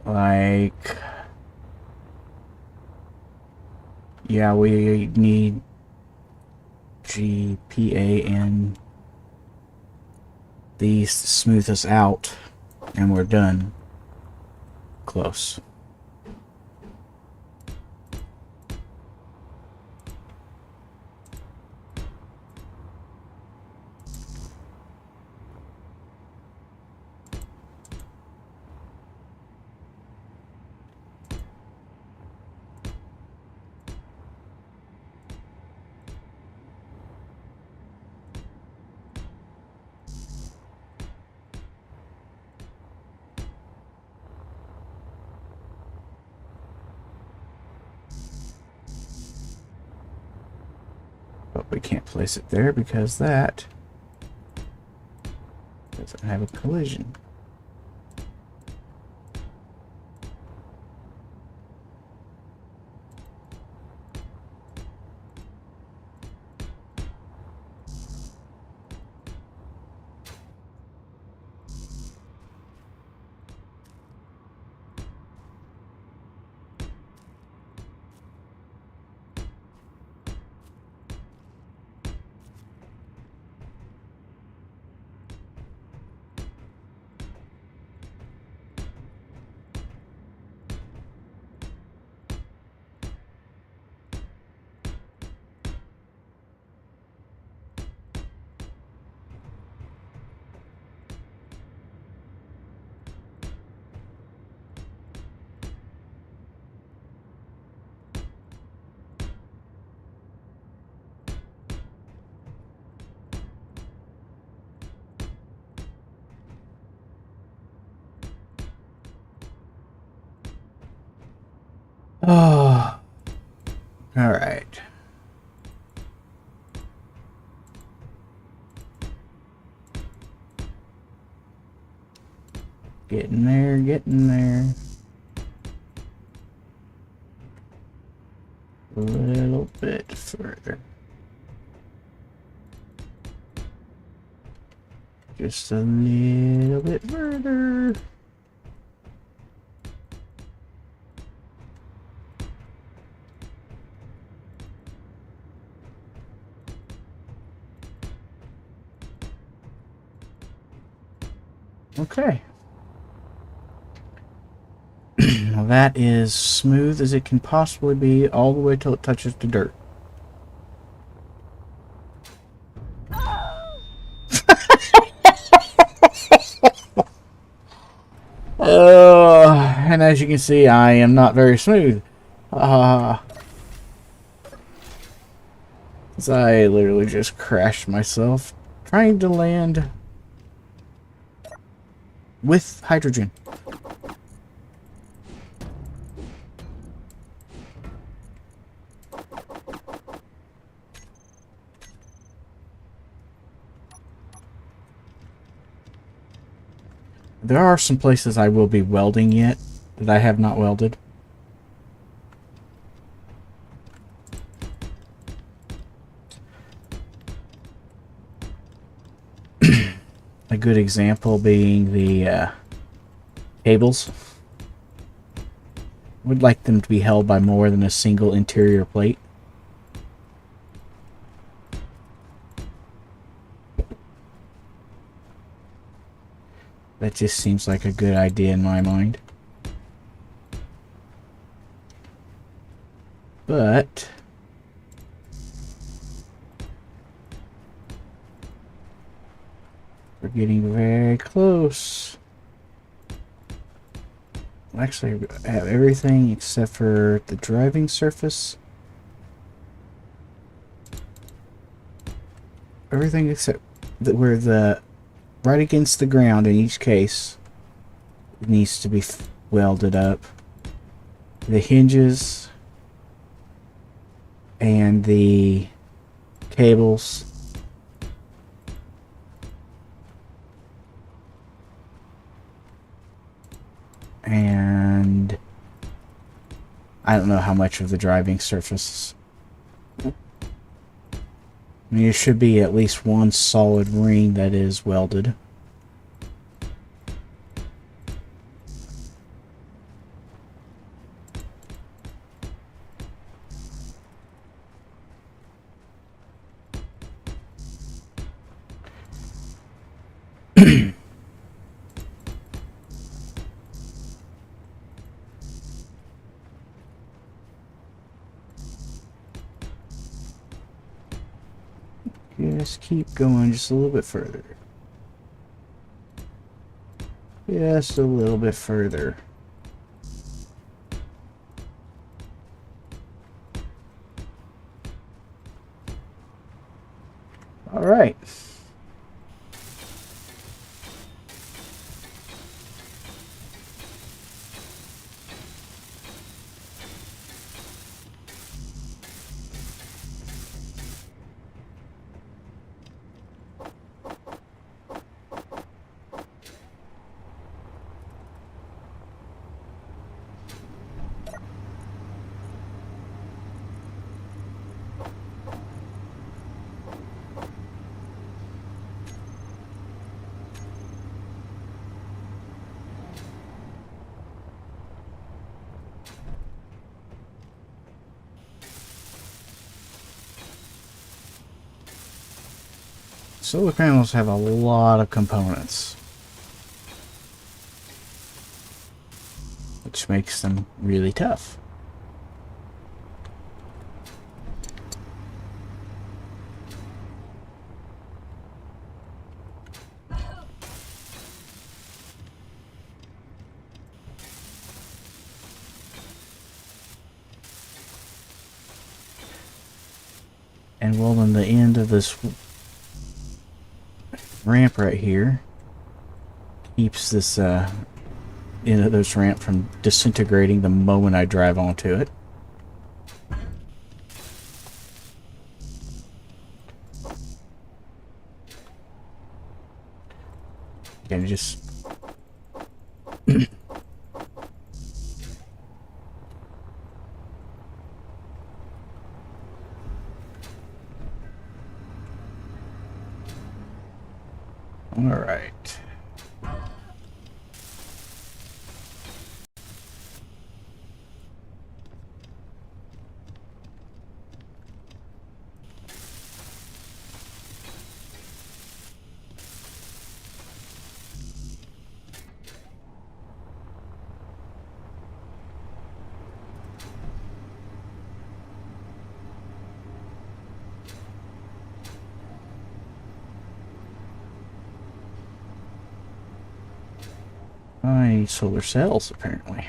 [SPEAKER 1] Like, yeah, we need GPA and these to smooth us out, and we're done. Close. We can't place it there because that doesn't have a collision. Oh, all right. Getting there, getting there. A little bit further. Just a little bit further. Okay. Now that is smooth as it can possibly be, all the way till it touches the dirt. And as you can see, I am not very smooth. As I literally just crashed myself trying to land with hydrogen. There are some places I will be welding yet that I have not welded. A good example being the cables. Would like them to be held by more than a single interior plate. That just seems like a good idea in my mind. But we're getting very close. Actually, I have everything except for the driving surface. Everything except where the right against the ground in each case needs to be welded up. The hinges and the cables. And I don't know how much of the driving surface. I mean, there should be at least one solid ring that is welded. Just keep going just a little bit further. Just a little bit further. All right. Solar panels have a lot of components, which makes them really tough. And well, in the end of this ramp right here keeps this end of this ramp from disintegrating the moment I drive onto it. And just all right. I need solar cells, apparently.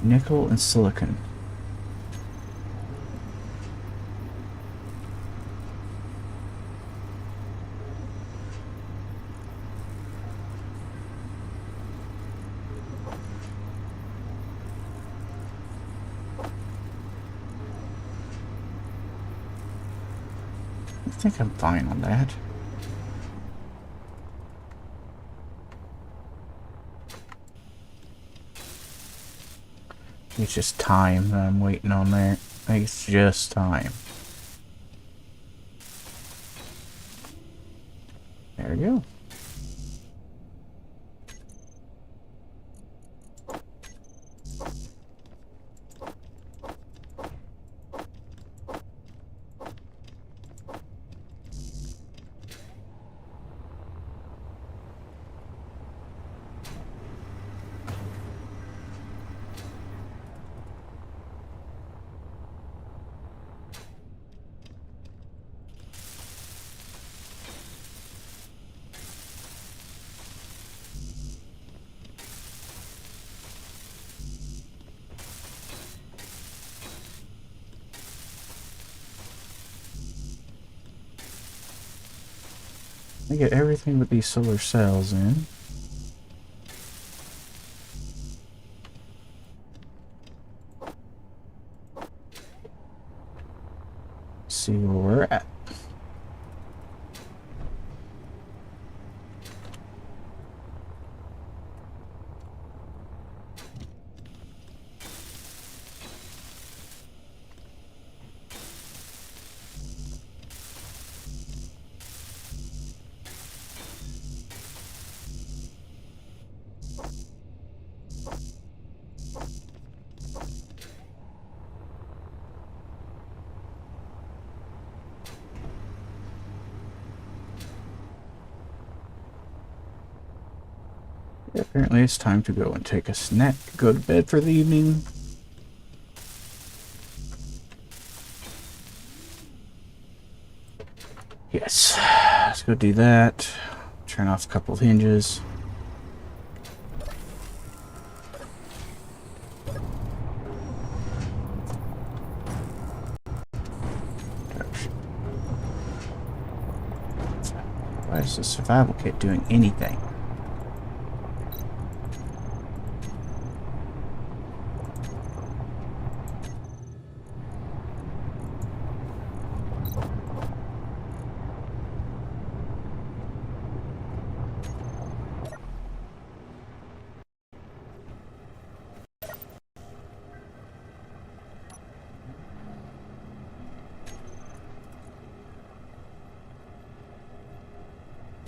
[SPEAKER 1] Nickel and silicon. I think I'm fine on that. It's just time that I'm waiting on there. I think it's just time. There we go. I get everything with these solar cells in. See where we're at. Apparently it's time to go and take a snack, go to bed for the evening. Yes, let's go do that. Turn off a couple of hinges. Why is the survival kit doing anything?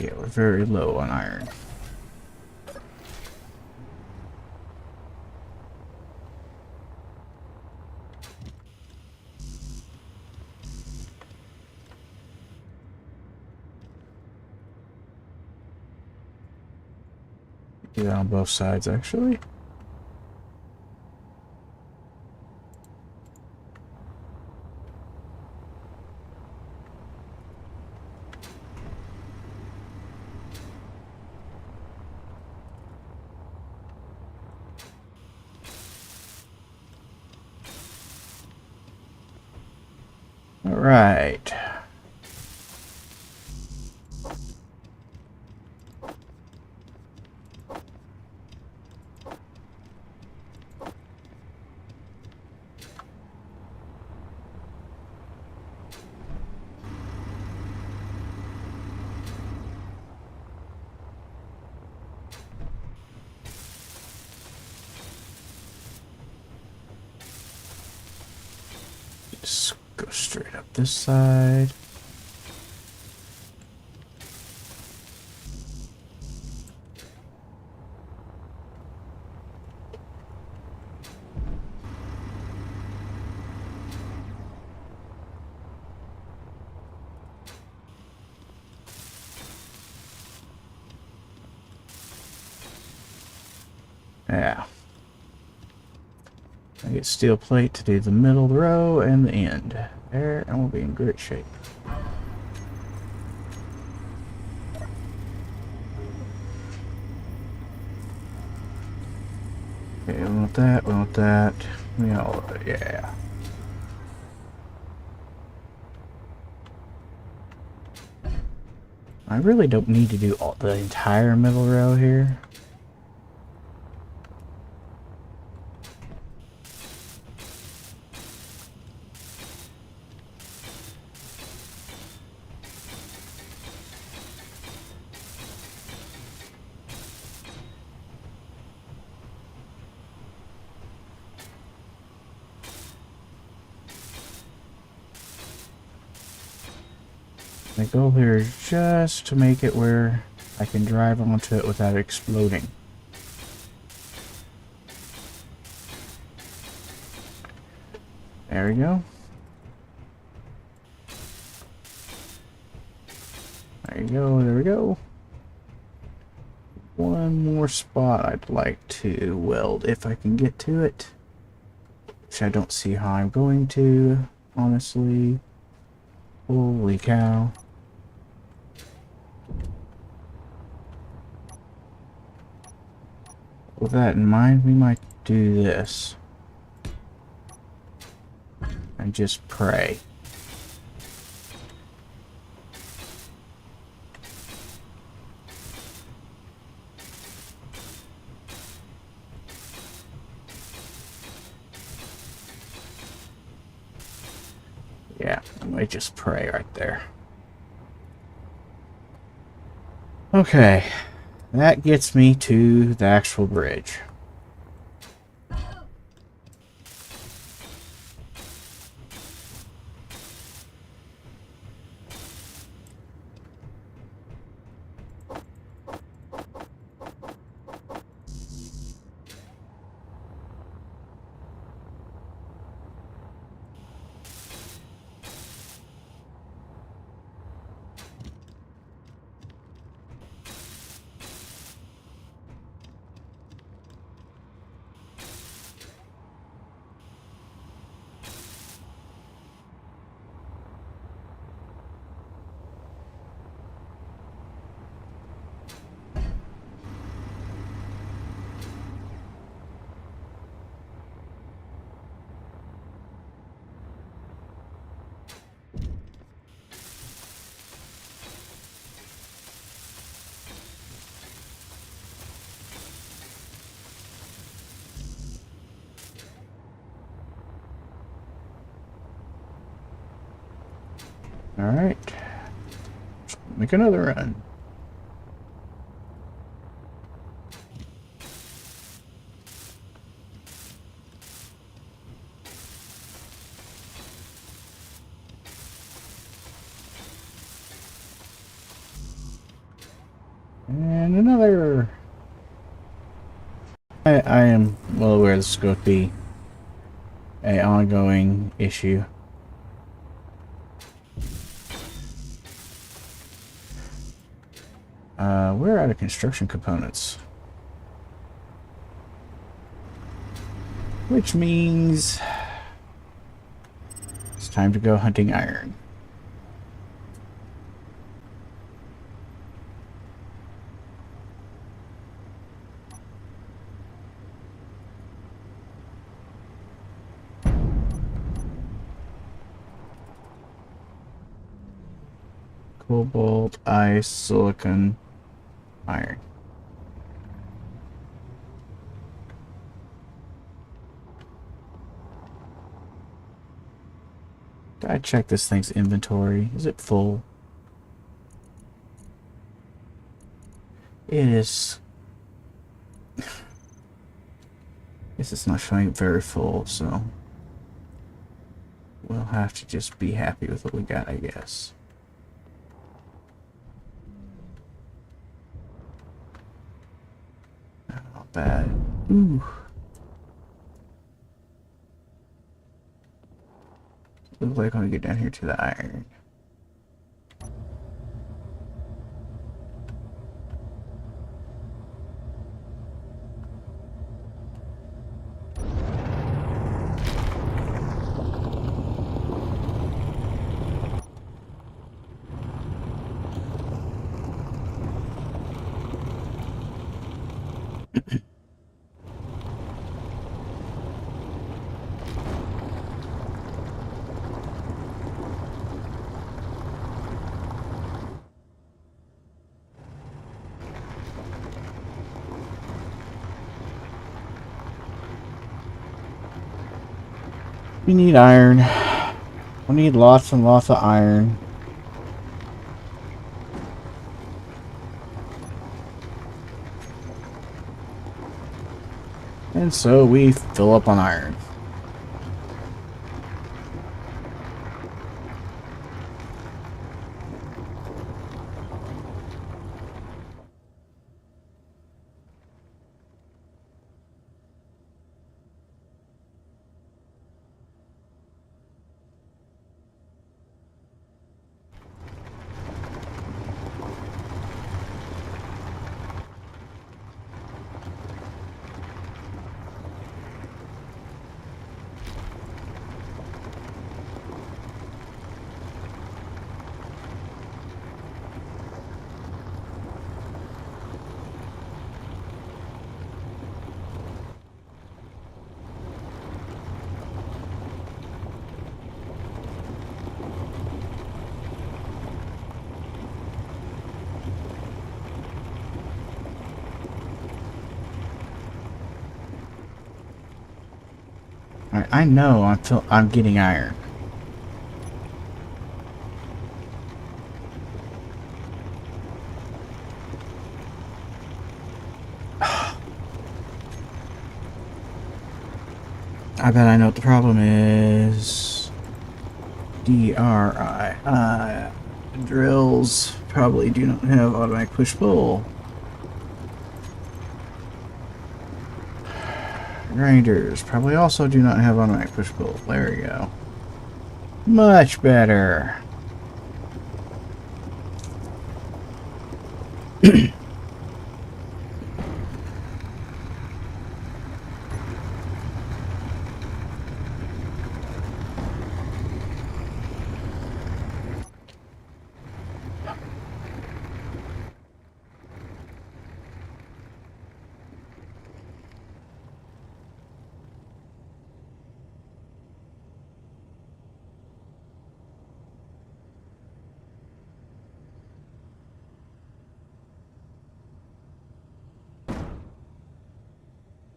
[SPEAKER 1] Yeah, we're very low on iron. Do that on both sides, actually. All right. Just go straight up this side. Yeah. I get steel plate to do the middle row and the end. There, and we'll be in great shape. Okay, we want that, we want that. We want all of it, yeah. I really don't need to do all the entire middle row here. My goal here is just to make it where I can drive onto it without exploding. There we go. There you go, there we go. One more spot I'd like to weld if I can get to it. Which I don't see how I'm going to, honestly. Holy cow. With that in mind, we might do this. And just pray. Yeah, I might just pray right there. Okay, that gets me to the actual bridge. Alright. Make another run. And another. I am well aware this is going to be an ongoing issue. We're out of construction components. Which means it's time to go hunting iron. Cobalt, ice, silicon, iron. Did I check this thing's inventory? Is it full? It is. Guess it's not showing very full, so we'll have to just be happy with what we got, I guess. Not bad. Ooh. Looks like I'm gonna get down here to the iron. We need iron. We need lots and lots of iron. And so we fill up on iron. Alright, I know I'm getting iron. I bet I know what the problem is. DRI. Drills probably do not have automatic push-pull. Grinders probably also do not have automatic push-pull. There we go. Much better.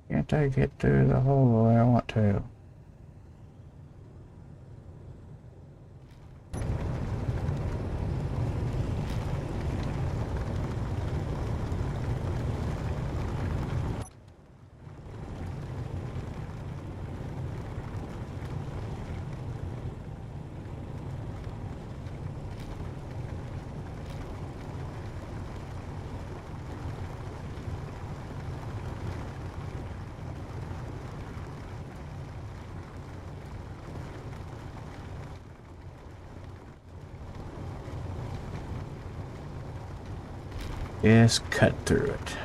[SPEAKER 1] Can't I get through the hole the way I want to? Just cut through it.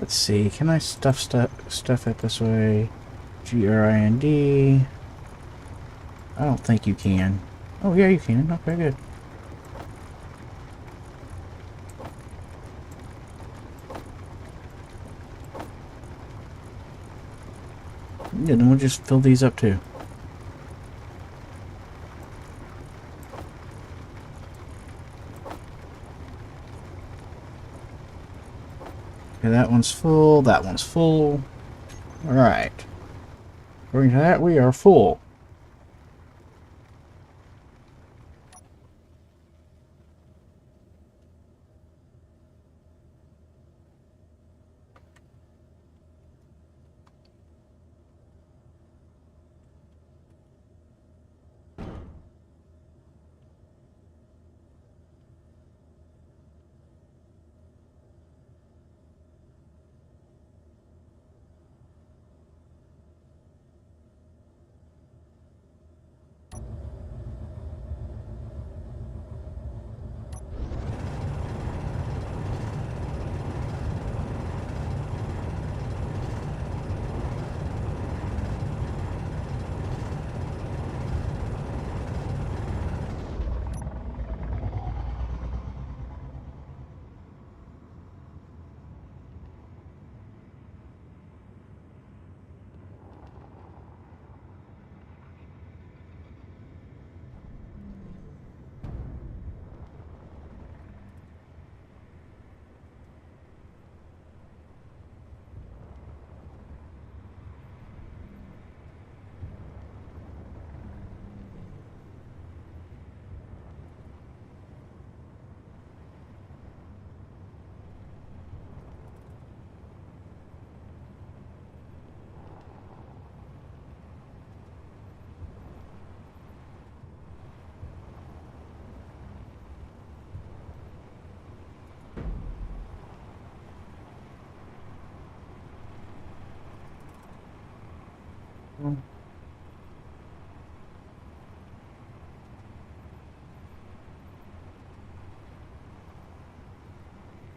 [SPEAKER 1] Let's see, can I stuff it this way? Grind. I don't think you can. Oh yeah, you can. Okay, good. Yeah, then we'll just fill these up too. Okay, that one's full, that one's full. Alright. According to that, we are full.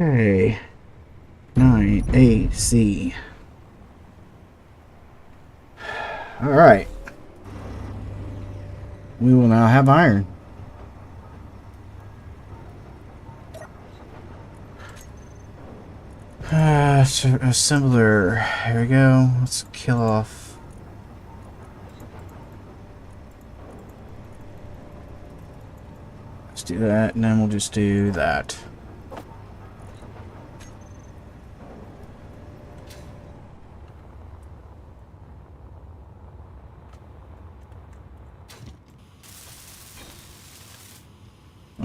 [SPEAKER 1] Okay. 9AC. Alright. We will now have iron. Assembler. Here we go. Let's kill off. Let's do that, and then we'll just do that.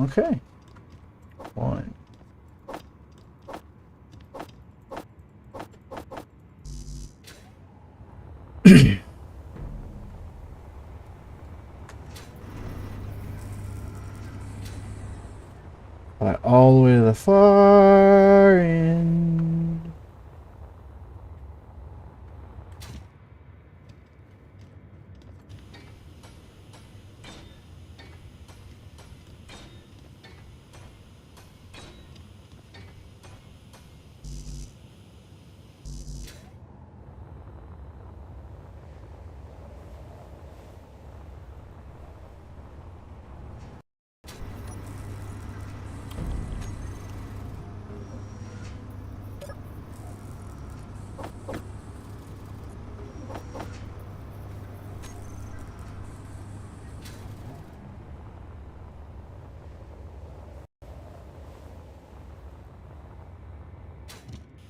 [SPEAKER 1] Okay. One. All the way to the far end.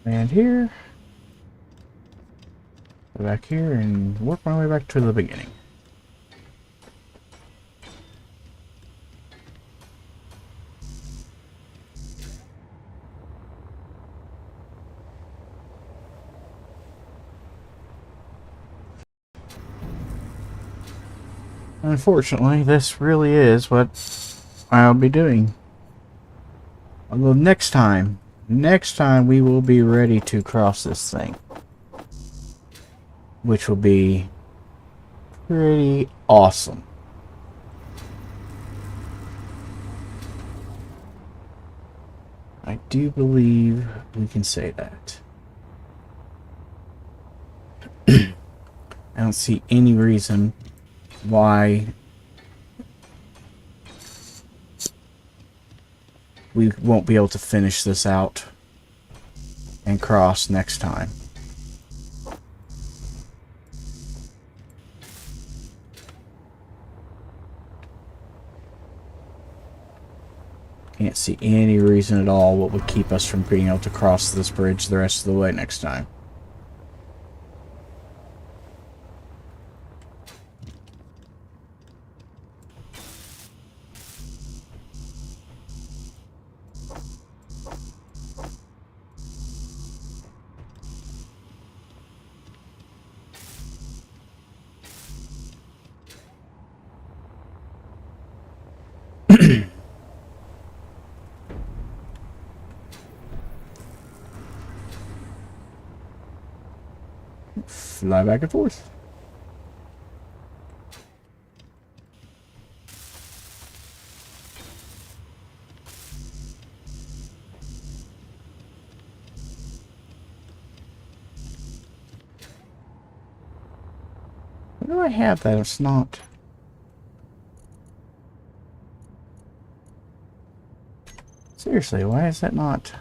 [SPEAKER 1] And here. Go back here and work my way back to the beginning. Unfortunately, this really is what I'll be doing. Although next time we will be ready to cross this thing. Which will be pretty awesome. I do believe we can say that. I don't see any reason why we won't be able to finish this out and cross next time. Can't see any reason at all what would keep us from being able to cross this bridge the rest of the way next time. Fly back and forth. Where do I have that? It's not. Seriously, why is that not?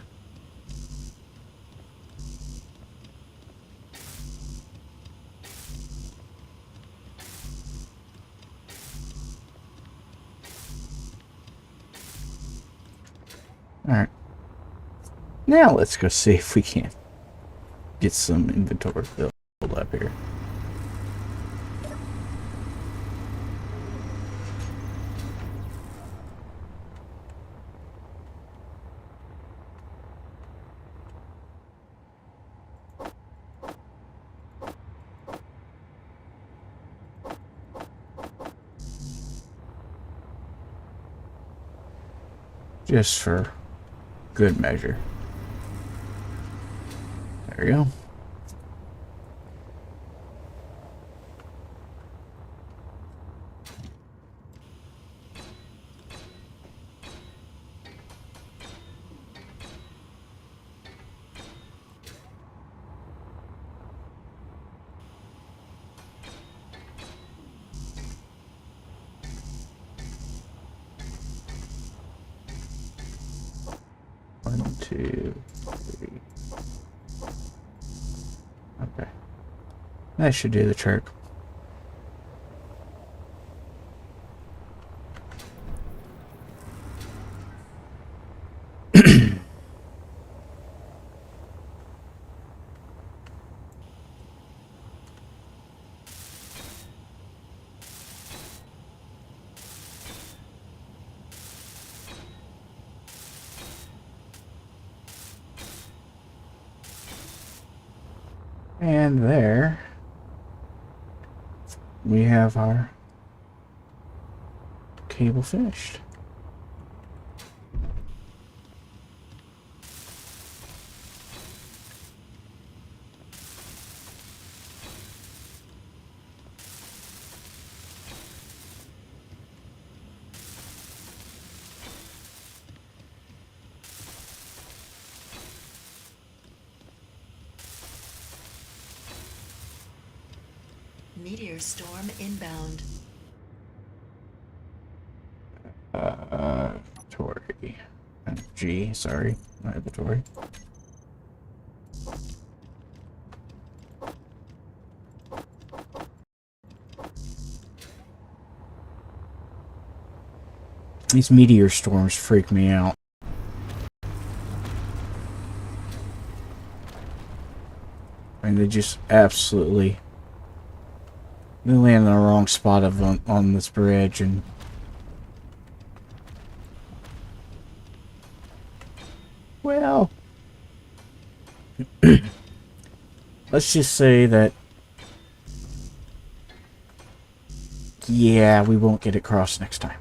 [SPEAKER 1] Alright. Now let's go see if we can get some inventory filled up here. Just for good measure. There we go. One, two, three. Okay. That should do the trick. And there we have our cable finished.
[SPEAKER 2] Meteor storm inbound.
[SPEAKER 1] Inventory. G, sorry, not inventory. These meteor storms freak me out. And they just absolutely... They land in the wrong spot on this bridge, and... Well... Let's just say that... Yeah, we won't get it crossed next time.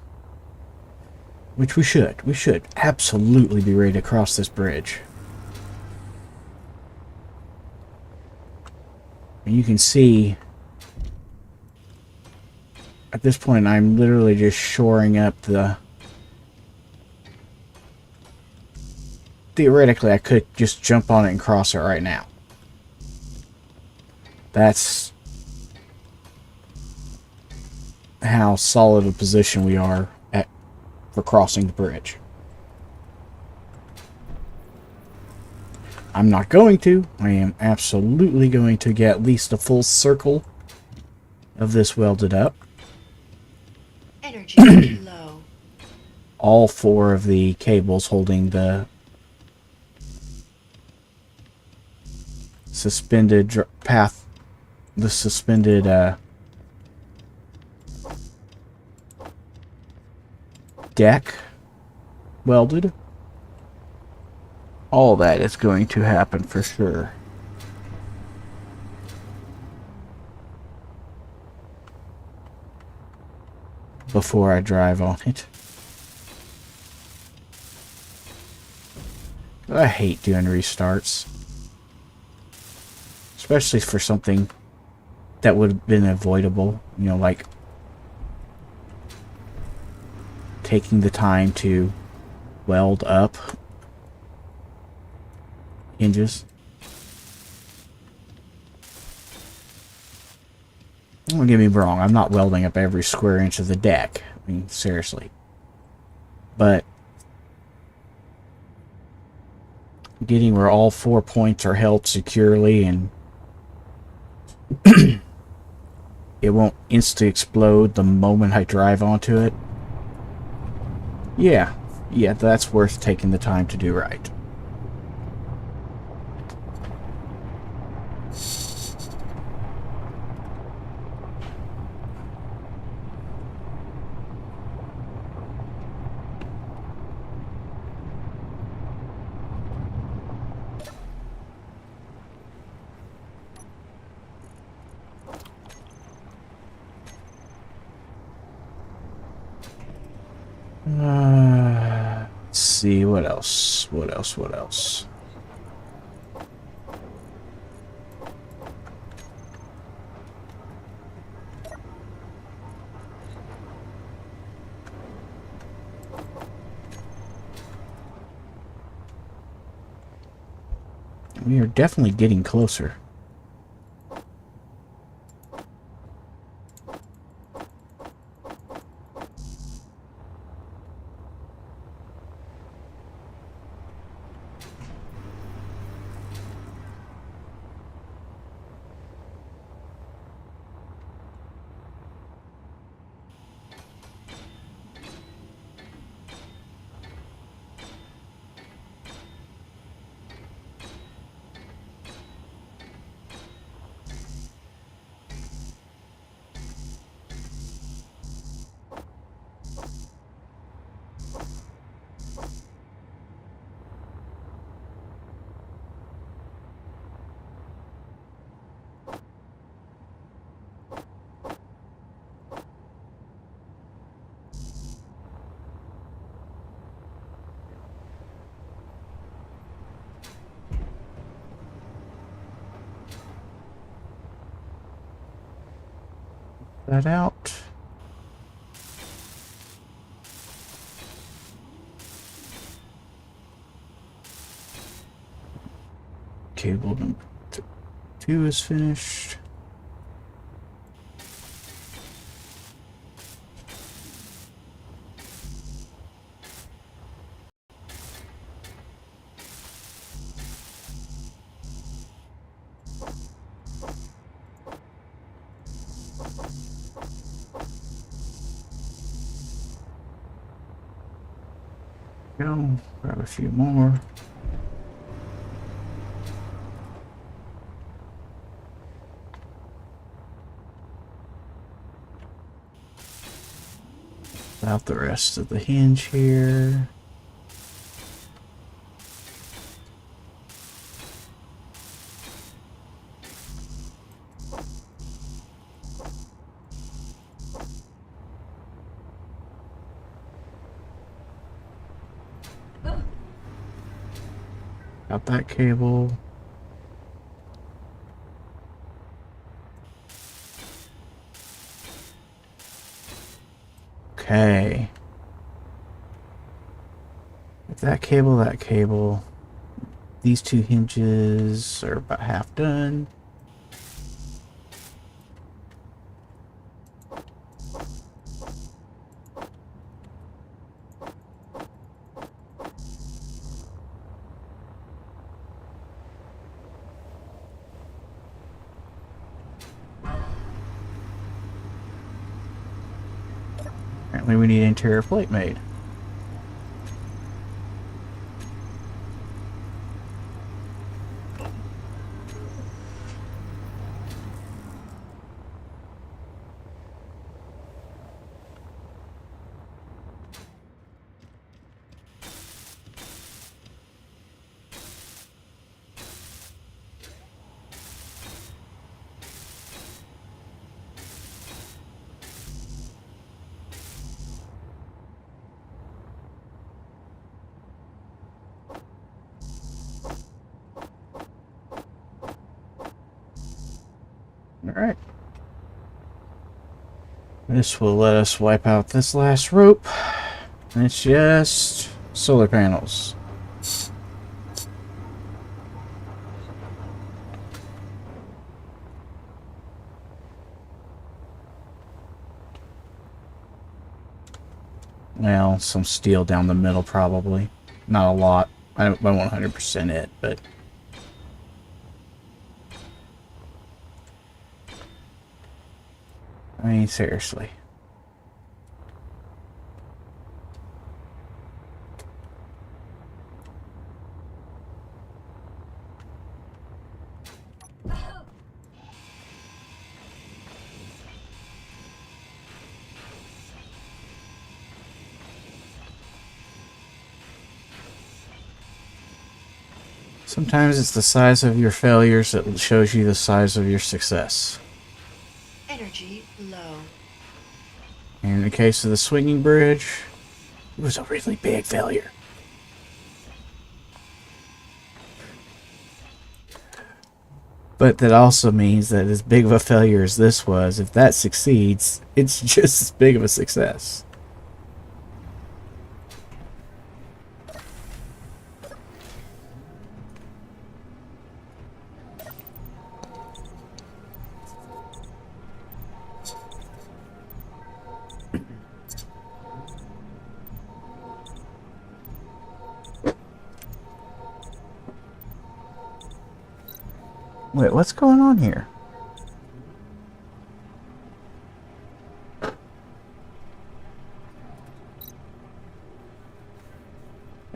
[SPEAKER 1] Which we should. We should absolutely be ready to cross this bridge. And you can see... At this point, I'm literally just shoring up the... Theoretically, I could just jump on it and cross it right now. That's how solid a position we are at for crossing the bridge. I'm not going to. I am absolutely going to get at least a full circle of this welded up.
[SPEAKER 2] Energy low.
[SPEAKER 1] All 4 of the cables holding the suspended path, the suspended deck welded. All that is going to happen for sure. Before I drive on it. I hate doing restarts. Especially for something that would have been avoidable. You know, like taking the time to weld up hinges. Don't get me wrong, I'm not welding up every square inch of the deck. I mean, seriously. But getting where all 4 points are held securely and it won't instantly explode the moment I drive onto it. Yeah, that's worth taking the time to do right. Let's see, what else? What else? We are definitely getting closer. That out. Cable number 2 is finished. Go, grab a few more. Out the rest of the hinge here. Got that cable. Okay. With that cable. These two hinges are about half done. Apparently we need interior plate made. Alright. This will let us wipe out this last rope. And it's just solar panels. Well, some steel down the middle probably. Not a lot. I won't 100% it, but... I mean, seriously. Sometimes it's the size of your failures that shows you the size of your success.
[SPEAKER 2] Energy low.
[SPEAKER 1] And in the case of the swinging bridge, it was a really big failure. But that also means that as big of a failure as this was, if that succeeds, it's just as big of a success. Wait, what's going on here?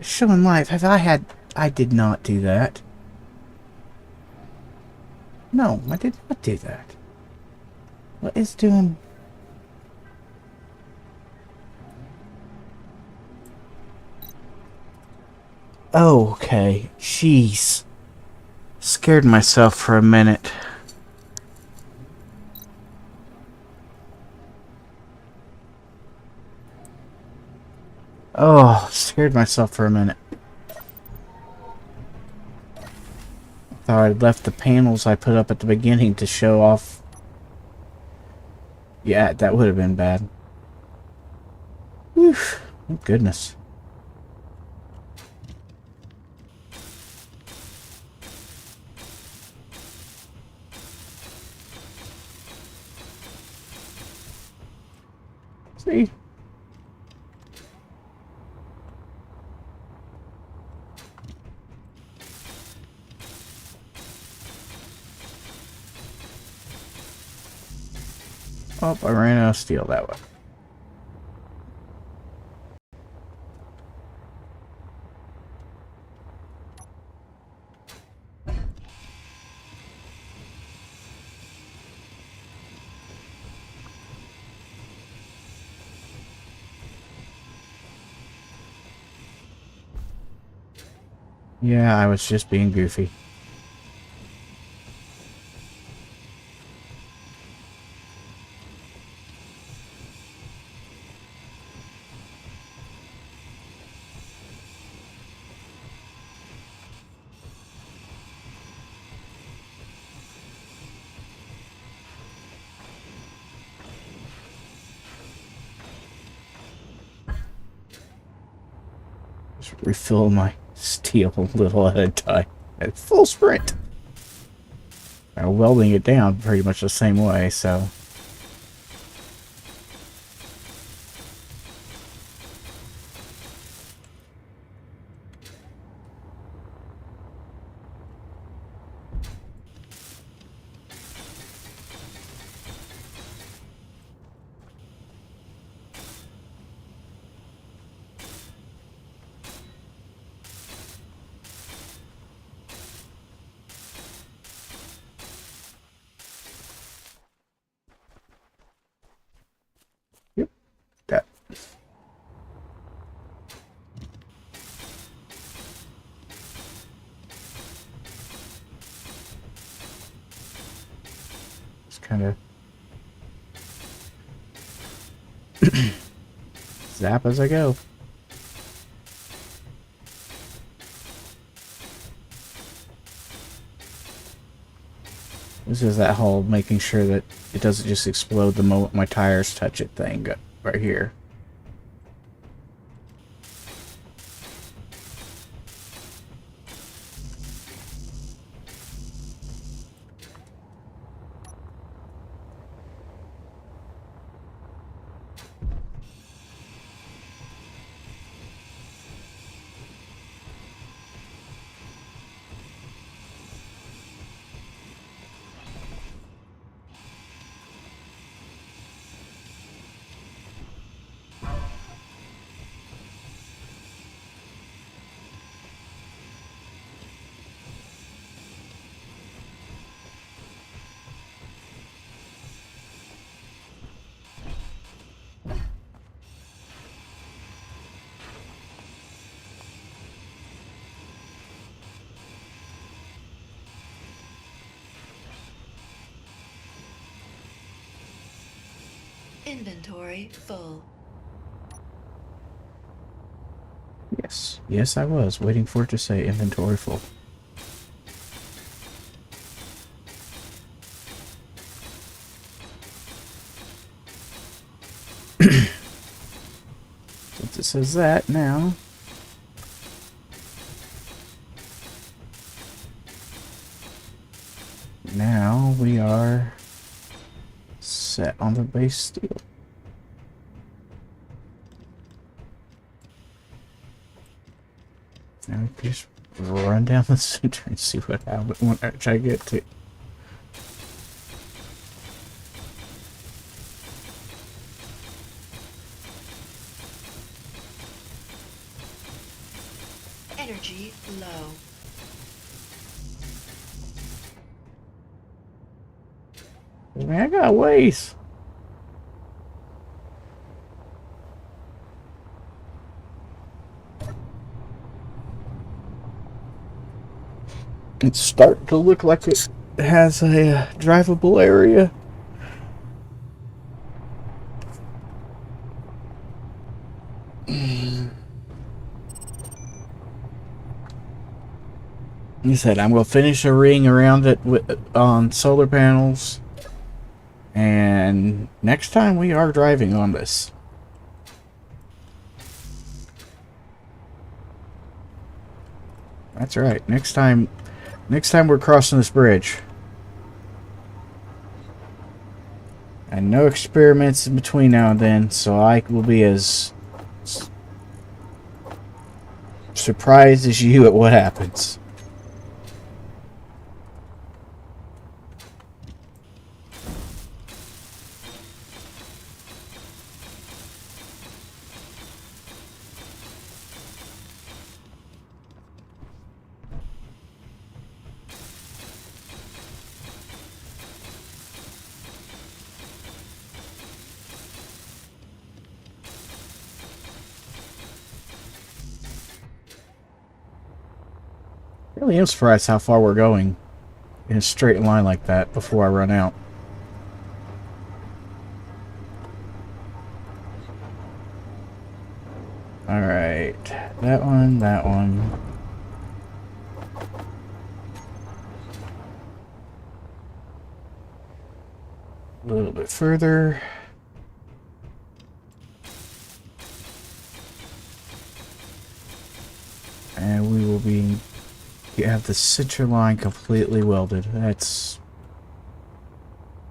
[SPEAKER 1] Showing live. I did not do that. No, I did not do that. What is doing... Oh, okay. Jeez. Scared myself for a minute. Oh, scared myself for a minute. Thought I'd left the panels I put up at the beginning to show off. Yeah, that would have been bad. Whew. Thank goodness. See? Oh, I ran out of steel that way. Yeah, I was just being goofy. Just refill my steel a little at a time. At full sprint. Welding it down pretty much the same way, so... Yep, that. Just kind of... zap as I go. This is that whole making sure that it doesn't just explode the moment my tires touch it thing right here.
[SPEAKER 2] Inventory full.
[SPEAKER 1] Yes. Yes, I was waiting for it to say inventory full. Since it says that now... now we are set on the base steel. Now we just run down the center and see what happens when I get to.
[SPEAKER 2] Energy low.
[SPEAKER 1] Man, I got ways. It's starting to look like it has a drivable area. You said I'm going to finish a ring around it on solar panels. And next time we are driving on this. That's right. Next time we're crossing this bridge. And no experiments in between now and then, so I will be as surprised as you at what happens. Really am surprised how far we're going in a straight line like that before I run out. Alright, that one, that one. A little bit further. And we will be... You have the center line completely welded. It's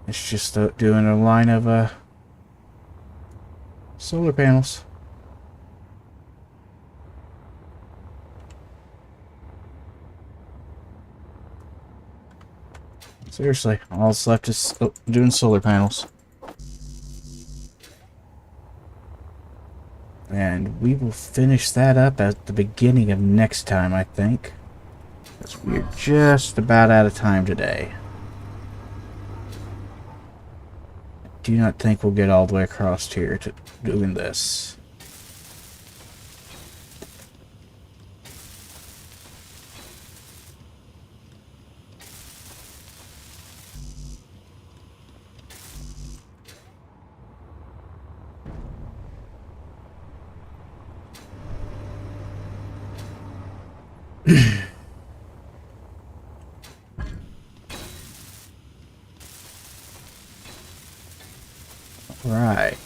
[SPEAKER 1] just doing a line of solar panels. Seriously, all that's left is doing solar panels. And we will finish that up at the beginning of next time, I think. Because we're just about out of time today. Do not think we'll get all the way across here to doing this. Right.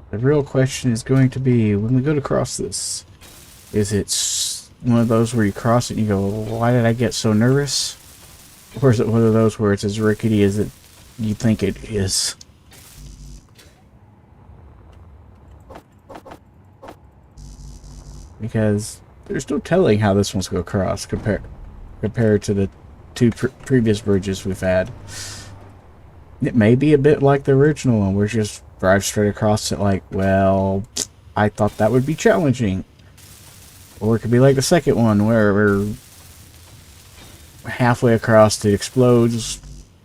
[SPEAKER 1] The real question is going to be, when we go to cross this, is it one of those where you cross it and you go, why did I get so nervous? Or is it one of those where it's as rickety as you think it is? Because there's no telling how this one's going to cross compared to the two previous bridges we've had. It may be a bit like the original one, where you just drive straight across it like, well, I thought that would be challenging. Or it could be like the second one, where we're halfway across, it explodes,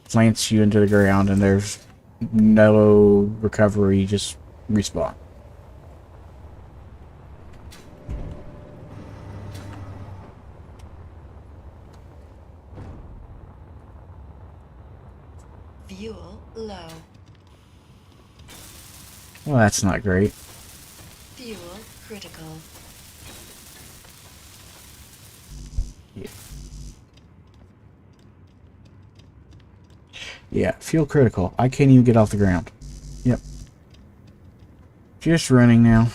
[SPEAKER 1] plants you into the ground, and there's no recovery, you just respawn.
[SPEAKER 2] Fuel low.
[SPEAKER 1] Well, that's not great.
[SPEAKER 2] Fuel critical.
[SPEAKER 1] Yeah, fuel critical. I can't even get off the ground. Yep. Just running now.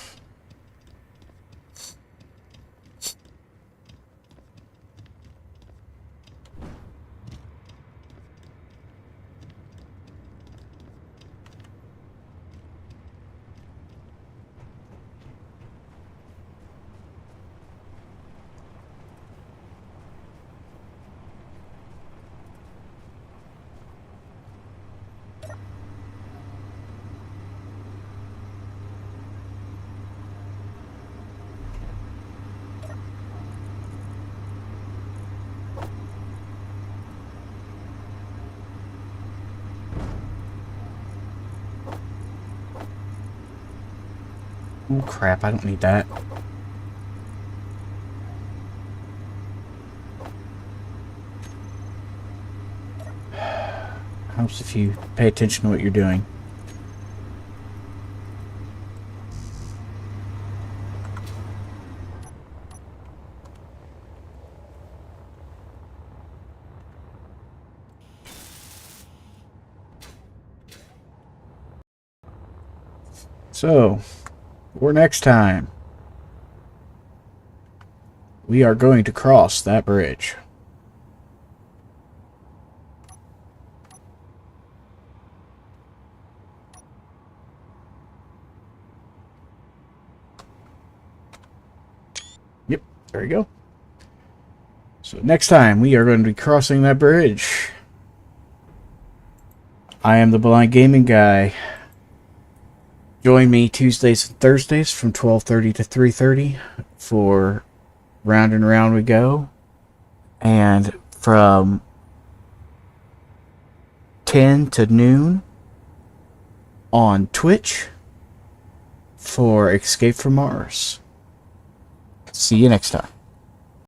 [SPEAKER 1] Oh crap, I don't need that. Helps if you pay attention to what you're doing. So, for next time, we are going to cross that bridge. Yep, there you go. So next time we are going to be crossing that bridge. I am the Blind Gaming Guy. Join me Tuesdays and Thursdays from 12:30 to 3:30 for Round and Round We Go. And from 10 to noon on Twitch for Escape from Mars. See you next time.